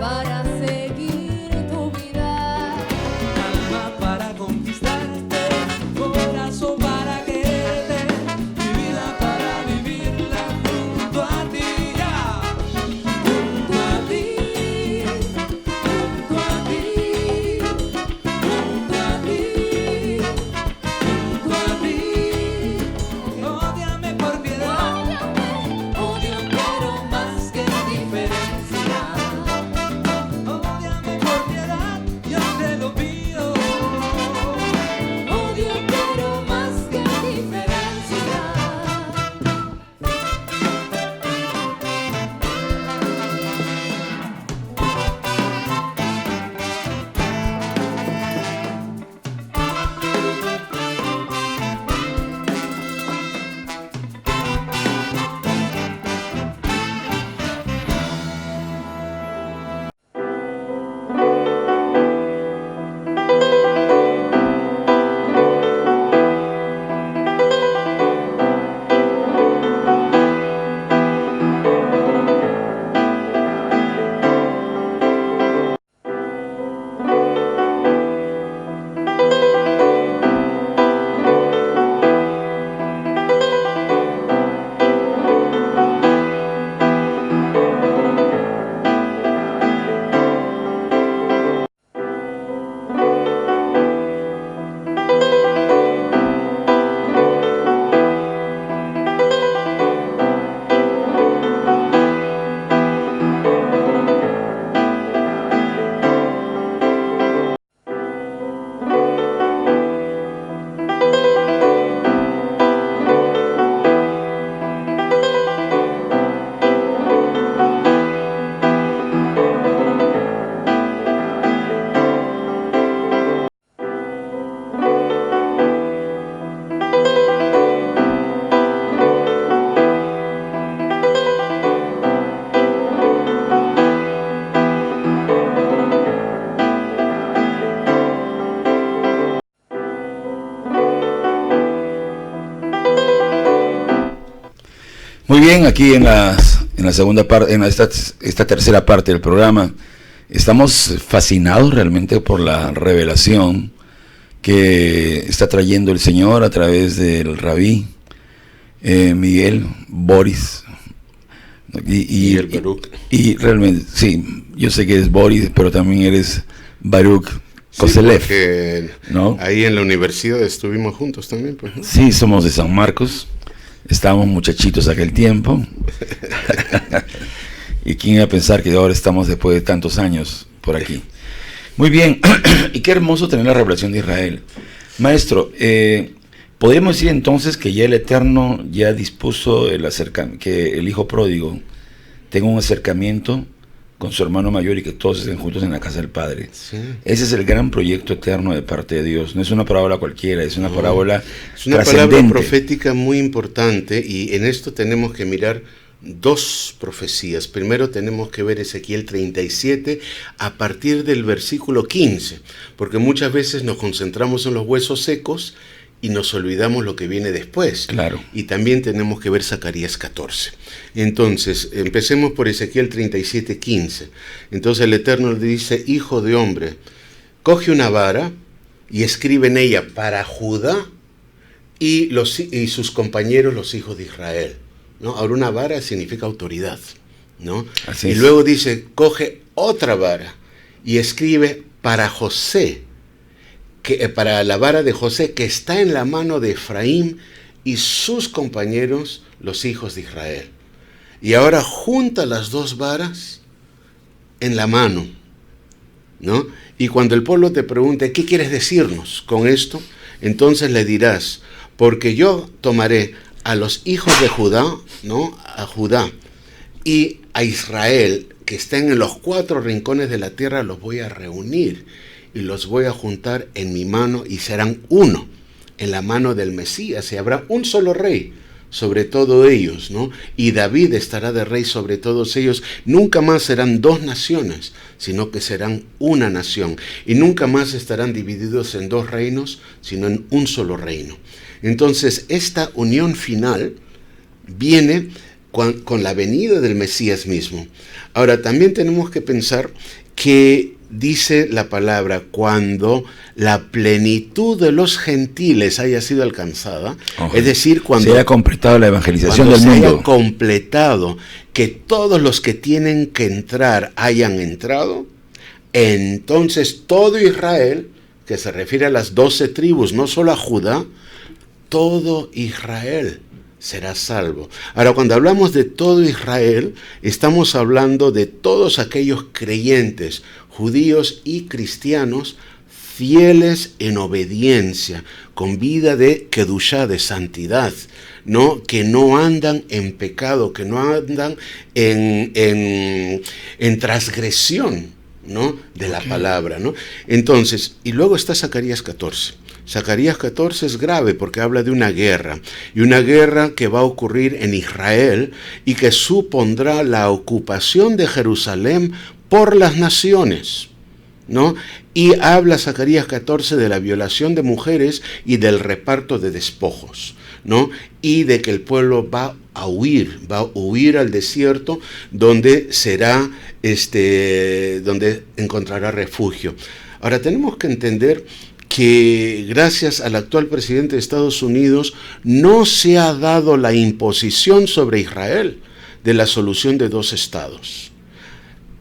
para seguir tu vida. Alma para conquistarte, corazón para quererte, mi vida para vivir. bien, aquí en la segunda parte, en esta tercera parte del programa, estamos fascinados realmente por la revelación que está trayendo el Señor a través del Rabí Miguel Boris. Y el Baruch. Y realmente, sí, yo sé que es Boris, pero también eres Baruch Koselev, porque ¿no? Ahí en la universidad estuvimos juntos también, pues, ¿no? Sí, somos de San Marcos, estábamos muchachitos aquel tiempo. Y quién iba a pensar que ahora estamos después de tantos años por aquí. Muy bien, y qué hermoso tener la revelación de Israel. Maestro, podríamos decir entonces que ya el Eterno ya dispuso que el hijo pródigo tenga un acercamiento con su hermano mayor y que todos estén juntos en la casa del Padre. Sí. Ese es el gran proyecto eterno de parte de Dios. No es una parábola cualquiera, es una parábola es una trascendente. palabra profética muy importante, y en esto tenemos que mirar dos profecías. Primero tenemos que ver Ezequiel 37 a partir del versículo 15, porque muchas veces nos concentramos en los huesos secos y nos olvidamos lo que viene después. Claro. Y también tenemos que ver Zacarías 14. Entonces, empecemos por Ezequiel 37, 15. Entonces el Eterno le dice: hijo de hombre, coge una vara y escribe en ella para Judá y sus compañeros, los hijos de Israel, ¿no? Ahora, una vara significa autoridad, ¿no? Así y es. luego dice: coge otra vara y escribe para José, para la vara de José que está en la mano de Efraín y sus compañeros, los hijos de Israel. Y ahora junta las dos varas en la mano, ¿no? Y cuando el pueblo te pregunte: ¿qué quieres decirnos con esto? Entonces le dirás: porque yo tomaré a los hijos de Judá, ¿no? A Judá y a Israel, que estén en los 4 rincones de la tierra, los voy a reunir y los voy a juntar en mi mano, y serán uno en la mano del Mesías, y habrá un solo rey sobre todos ellos, ¿no? Y David estará de rey sobre todos ellos. Nunca más serán 2 naciones, sino que serán una nación, y nunca más estarán divididos en 2 reinos, sino en un solo reino. Entonces, esta unión final viene con la venida del Mesías mismo. Ahora, también tenemos que pensar que dice la palabra: cuando la plenitud de los gentiles haya sido alcanzada, es decir, cuando se haya completado la evangelización del mundo, haya completado, que todos los que tienen que entrar hayan entrado, entonces todo Israel, que se refiere a las 12 tribus, no solo a Judá, todo Israel será salvo. Ahora, cuando hablamos de todo Israel, estamos hablando de todos aquellos creyentes, judíos y cristianos, fieles en obediencia, con vida de kedushá, de santidad, ¿no? Que no andan en pecado, que no andan en transgresión, ¿no? De la palabra, ¿no? Entonces, y luego está Zacarías 14. Zacarías 14 es grave porque habla de una guerra, y una guerra que va a ocurrir en Israel y que supondrá la ocupación de Jerusalén por las naciones, ¿no? Y habla Zacarías 14 de la violación de mujeres y del reparto de despojos, ¿no? Y de que el pueblo va a huir al desierto, donde será donde encontrará refugio. Ahora, tenemos que entender que gracias al actual presidente de Estados Unidos no se ha dado la imposición sobre Israel de la solución de 2 estados.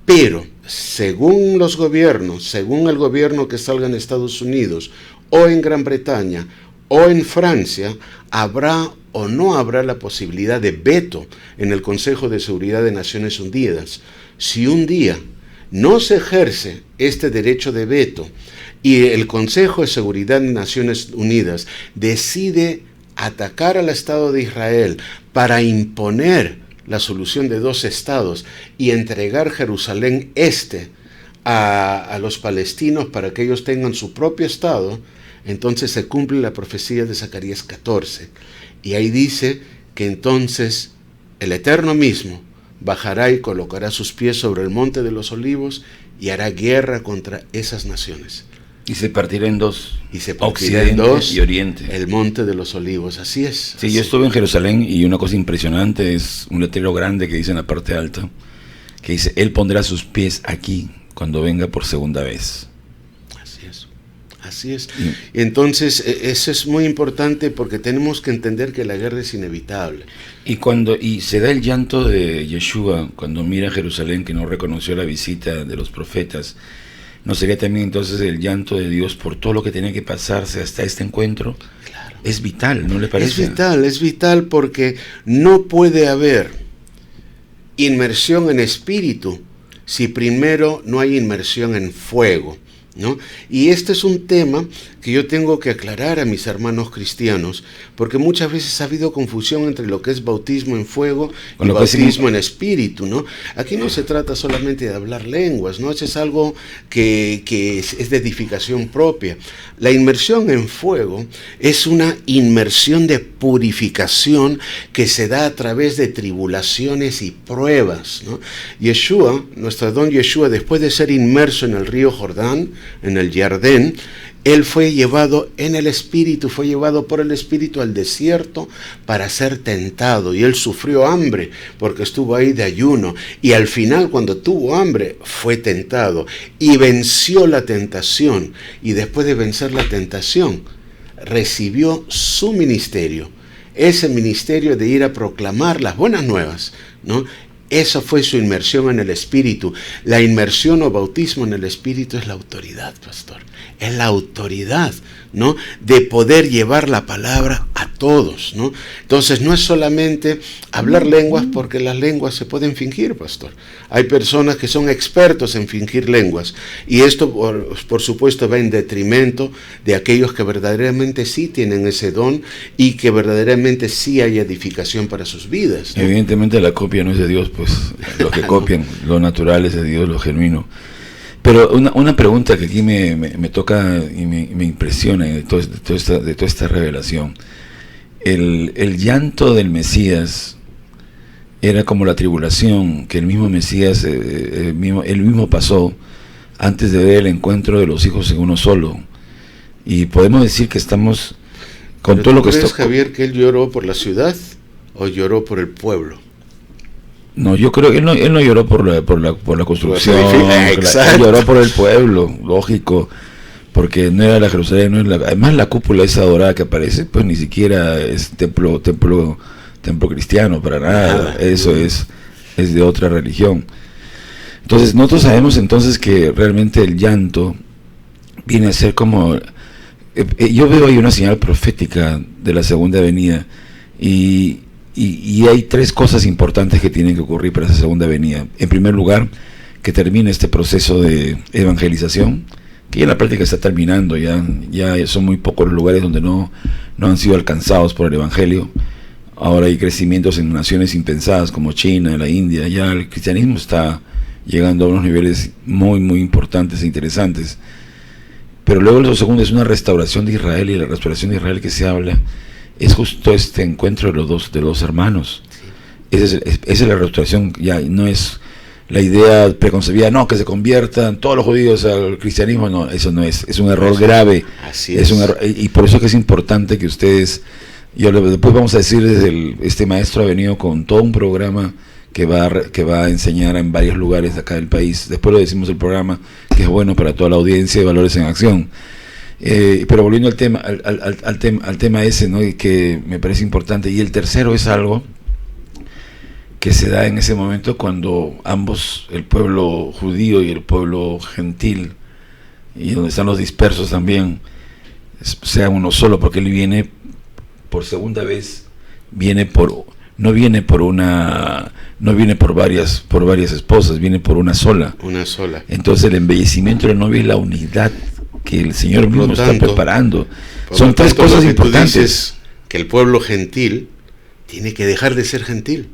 Pero, según los gobiernos, según el gobierno que salga en Estados Unidos, o en Gran Bretaña, o en Francia, habrá o no habrá la posibilidad de veto en el Consejo de Seguridad de Naciones Unidas. Si un día no se ejerce este derecho de veto y el Consejo de Seguridad de Naciones Unidas decide atacar al Estado de Israel para imponer la solución de 2 estados y entregar Jerusalén Este a los palestinos para que ellos tengan su propio estado, entonces se cumple la profecía de Zacarías 14. Y ahí dice que entonces el Eterno mismo bajará y colocará sus pies sobre el monte de los olivos y hará guerra contra esas naciones. Y se partirá en dos. Y se partirá en Occidente dos y Oriente. el monte de los olivos, así es. Sí, así. yo estuve en Jerusalén y una cosa impresionante es un letrero grande que dice en la parte alta, que dice, Él pondrá sus pies aquí cuando venga por segunda vez. Así es, así es. Y entonces, eso es muy importante porque tenemos que entender que la guerra es inevitable. Y se da el llanto de Yeshua cuando mira a Jerusalén, que no reconoció la visita de los profetas. ¿No sería también entonces el llanto de Dios por todo lo que tenía que pasarse hasta este encuentro? Claro. Es vital, ¿no le parece? Es vital porque no puede haber inmersión en espíritu si primero no hay inmersión en fuego, ¿no? Y este es un tema que yo tengo que aclarar a mis hermanos cristianos, porque muchas veces ha habido confusión entre lo que es bautismo en fuego y bautismo en espíritu, ¿no? Aquí no se trata solamente de hablar lenguas, ¿no? Eso es algo que es de edificación propia. La inmersión en fuego es una inmersión de purificación que se da a través de tribulaciones y pruebas, ¿no? Yeshua, nuestro don Yeshua, después de ser inmerso en el río Jordán, en el Jardén, Él fue llevado en el Espíritu, fue llevado por el Espíritu al desierto para ser tentado. Y Él sufrió hambre porque estuvo ahí de ayuno. Y al final, cuando tuvo hambre, fue tentado y venció la tentación. Y después de vencer la tentación, recibió su ministerio. Ese ministerio de ir a proclamar las buenas nuevas, ¿no? Esa fue su inmersión en el Espíritu. La inmersión o bautismo en el Espíritu es la autoridad, pastor. Es la autoridad, ¿no? De poder llevar la palabra a todos, ¿no? Entonces no es solamente hablar lenguas, porque las lenguas se pueden fingir, pastor. Hay personas que son expertos en fingir lenguas, y esto por supuesto va en detrimento de aquellos que verdaderamente sí tienen ese don y que verdaderamente sí hay edificación para sus vidas, ¿no? Evidentemente la copia no es de Dios, pues lo que copian, lo natural es de Dios, lo genuino. Pero una pregunta que aquí me toca y me impresiona de toda esta revelación. El llanto del Mesías era como la tribulación que el mismo Mesías, él mismo pasó antes de ver el encuentro de los hijos en uno solo. Y podemos decir que estamos con ¿Pero todo lo que crees, está... Javier, que él lloró por la ciudad o lloró por el pueblo? No, yo creo que él no lloró por la construcción, él lloró por el pueblo, lógico, porque no era la Jerusalén, además la cúpula esa dorada que aparece, pues ni siquiera es templo cristiano, para nada, eso es de otra religión. Entonces nosotros sabemos entonces que realmente el llanto viene a ser como, yo veo ahí una señal profética de la segunda venida, y hay tres cosas importantes que tienen que ocurrir para esa segunda venida. En primer lugar, que termine este proceso de evangelización, que ya en la práctica está terminando, ya son muy pocos los lugares donde no han sido alcanzados por el evangelio. Ahora hay crecimientos en naciones impensadas como China, la India, ya el cristianismo está llegando a unos niveles muy, muy importantes e interesantes. Pero luego lo segundo es una restauración de Israel, y la restauración de Israel que se habla es justo este encuentro de los dos hermanos. Esa es la restauración, ya no es la idea preconcebida, no, que se conviertan todos los judíos al cristianismo, no, eso no es un error grave. Así es un error, y por eso es que es importante que ustedes, después vamos a decir, este maestro ha venido con todo un programa que va a enseñar en varios lugares de acá del país. Después lo decimos el programa, que es bueno para toda la audiencia de Valores en Acción. Pero volviendo al tema ese, ¿no? Y que me parece importante. Y el tercero es algo que se da en ese momento cuando ambos, el pueblo judío y el pueblo gentil, y donde están los dispersos también, sean uno solo, porque él viene por segunda vez, no viene por varias esposas, viene por una sola. Entonces el embellecimiento de la novia es la unidad que el Señor mismo está preparando. Son tres cosas importantes. Tú dices que el pueblo gentil tiene que dejar de ser gentil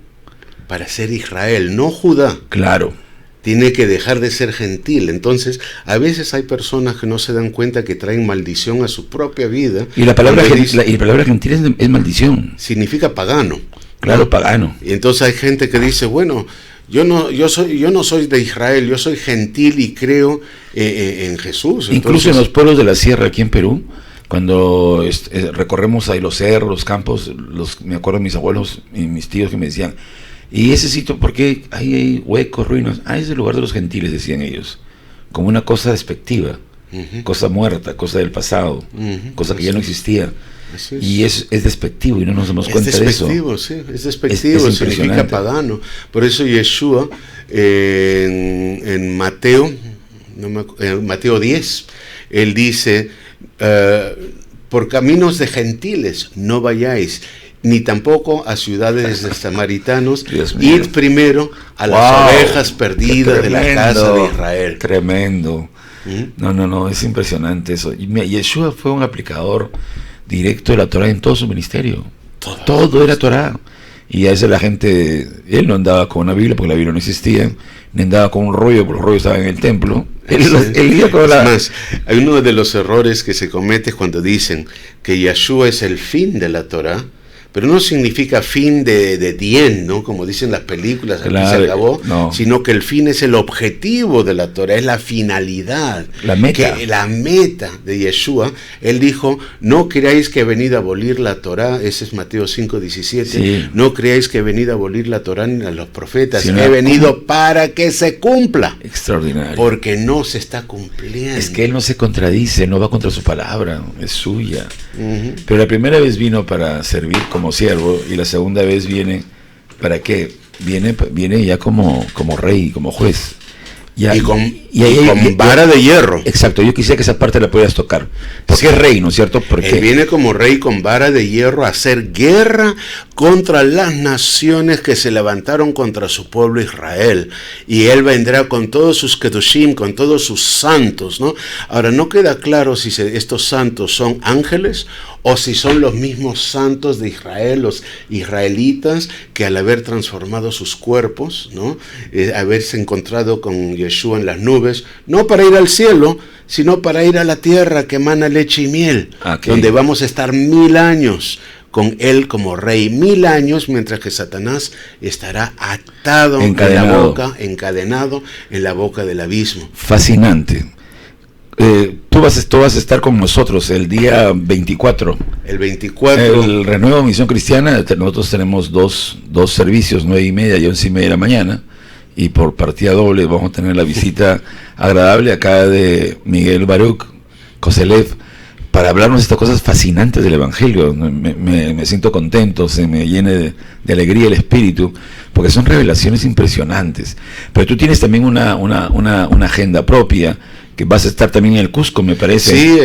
para ser Israel, no Judá. Claro. Tiene que dejar de ser gentil. Entonces, a veces hay personas que no se dan cuenta que traen maldición a su propia vida. Y la palabra gentil es maldición. Significa pagano. Claro, pagano. Y entonces hay gente que dice, bueno, yo no soy de Israel, yo soy gentil y creo en Jesús. Incluso en los pueblos de la sierra aquí en Perú, cuando recorremos ahí los cerros, los campos, me acuerdo de mis abuelos y mis tíos que me decían, ¿y ese sitio por qué hay huecos, ruinas? Es el lugar de los gentiles, decían ellos, como una cosa despectiva, cosa muerta, cosa del pasado, cosa que ya no existía. Y es despectivo y no nos damos cuenta de eso. Sí, es despectivo, significa pagano. Por eso Yeshua en Mateo, Mateo 10, él dice, por caminos de gentiles no vayáis, ni tampoco a ciudades de samaritanos, id primero a las ovejas perdidas de la casa de Israel. Tremendo. No, es impresionante eso. Y Yeshua fue un aplicador directo de la Torah en todo su ministerio. Todo era Torah. Y a veces la gente, él no andaba con una Biblia porque la Biblia no existía, ni andaba con un rollo porque el rollo estaba en el templo. Él iba con la... Más, hay uno de los errores que se comete cuando dicen que Yeshua es el fin de la Torah, pero no significa fin de dien, ¿no? Como dicen las películas, aquí se acabó, sino que el fin es el objetivo de la Torah, es la finalidad, la meta. La meta de Yeshua. Él dijo, no creáis que he venido a abolir la Torah, ese es Mateo 5:17, sí. No creáis que he venido a abolir la Torah ni a los profetas, he venido para que se cumpla. Extraordinario. Porque no se está cumpliendo. Es que él no se contradice, no va contra su palabra, es suya. Pero la primera vez vino para servir como siervo y la segunda vez viene ¿para qué? Viene ya como rey, como juez. Ya, y con vara de hierro. Exacto, yo quisiera que esa parte la pudieras tocar. Porque es rey, ¿no es cierto? Porque él viene como rey con vara de hierro a hacer guerra contra las naciones que se levantaron contra su pueblo Israel. Y él vendrá con todos sus kedushim, con todos sus santos, ¿no? Ahora, no queda claro si estos santos son ángeles o si son los mismos santos de Israel, los israelitas, que al haber transformado sus cuerpos, ¿no? Haberse encontrado con Yeshua en las nubes, no para ir al cielo, sino para ir a la tierra que emana leche y miel, donde vamos a estar 1000 años con él como rey, 1000 años, mientras que Satanás estará atado encadenado en la boca del abismo. Fascinante. Tú vas a estar con nosotros el día 24. El 24. El Renuevo Misión Cristiana, nosotros tenemos dos servicios, 9:30 y 11:30 de la mañana. Y por partida doble vamos a tener la visita agradable acá de Miguel Baruch Koselev para hablarnos de estas cosas fascinantes del Evangelio. Me siento contento, se me llena de alegría el espíritu, porque son revelaciones impresionantes. Pero tú tienes también una agenda propia, que vas a estar también en el Cusco, me parece. Sí,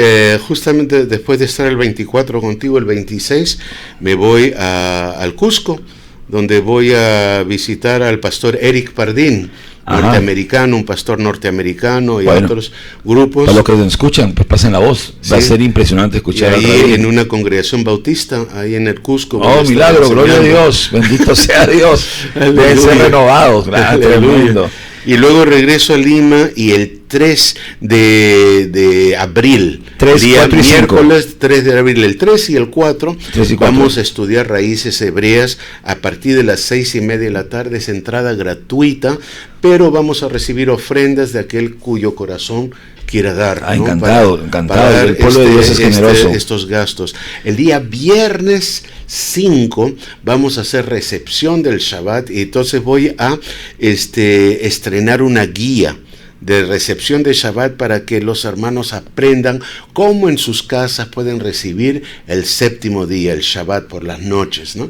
justamente después de estar el 24 contigo, el 26, me voy al Cusco, donde voy a visitar al pastor Eric Pardín, norteamericano, un pastor norteamericano y otros grupos. Para los que nos escuchan, pues pasen la voz. Va a ser impresionante escuchar. Y ahí en una congregación bautista, ahí en el Cusco. Oh, milagro, gloria a Dios, bendito sea Dios. Deben ser renovados, tremendo. Y luego regreso a Lima y el 3 de abril, 4 y miércoles 3 de abril, el 3 y el 4, vamos a estudiar raíces hebreas a partir de las 6:30 de la tarde, es entrada gratuita, pero vamos a recibir ofrendas de aquel cuyo corazón quiera dar. ¿no? Encantado. Para el pueblo de Dios es generoso. Estos gastos. El día viernes 5 vamos a hacer recepción del Shabbat y entonces voy a estrenar una guía de recepción de Shabbat para que los hermanos aprendan cómo en sus casas pueden recibir el séptimo día, el Shabbat por las noches, ¿no?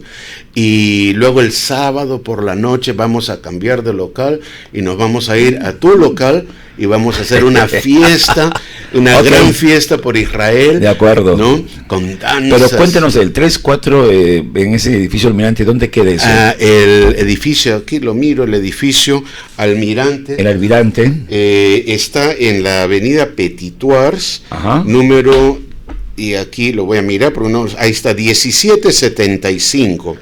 Y luego el sábado por la noche vamos a cambiar de local y nos vamos a ir a tu local y vamos a hacer una fiesta, una gran fiesta por Israel. De acuerdo. ¿No? Con danzas. Pero cuéntenos, el 3-4 en ese edificio Almirante, ¿dónde queda eso? El edificio, aquí lo miro, el edificio Almirante. El Almirante. Está en la avenida Petitoires, número, y aquí lo voy a mirar, porque no, ahí está, 1775.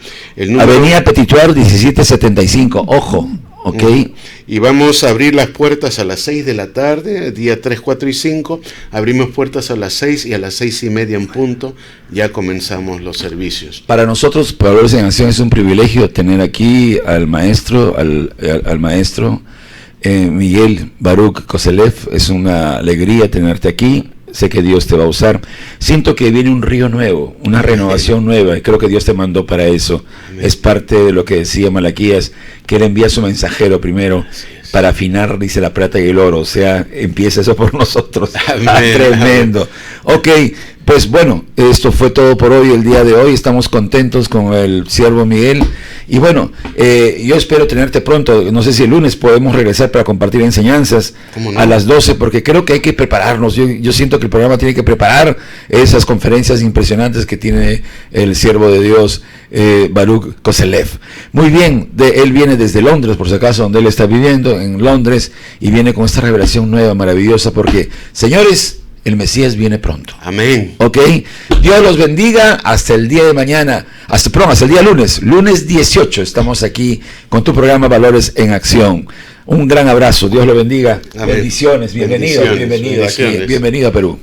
Avenida Petitoires 1775, ojo. Ok. Y vamos a abrir las puertas a las 6 de la tarde, día 3, 4 y 5. Abrimos puertas a las 6 y a las 6:30 en punto ya comenzamos los servicios. Para nosotros, Valores en Acción, es un privilegio tener aquí al maestro, al maestro Miguel Baruch Koselev. Es una alegría tenerte aquí. Sé que Dios te va a usar. Siento que viene un río nuevo, una renovación nueva, y creo que Dios te mandó para eso. Amén. Es parte de lo que decía Malaquías, que Él envía a su mensajero primero para afinar, dice, la plata y el oro. O sea, empieza eso por nosotros. Amén. Tremendo. Ok, pues bueno, esto fue todo por hoy, el día de hoy. Estamos contentos con el siervo Miguel. Y bueno, yo espero tenerte pronto. No sé si el lunes podemos regresar para compartir enseñanzas a las 12, porque creo que hay que prepararnos. Yo siento que el programa tiene que preparar esas conferencias impresionantes que tiene el siervo de Dios, Baruch Koselev. Muy bien, él viene desde Londres, por si acaso, donde él está viviendo, en Londres, y viene con esta revelación nueva, maravillosa, porque, señores, el Mesías viene pronto. Amén. Ok, Dios los bendiga hasta el día de mañana, hasta el día lunes 18, estamos aquí con tu programa Valores en Acción. Un gran abrazo, Dios lo bendiga. Amén. Bendiciones, bienvenido aquí, bienvenido a Perú.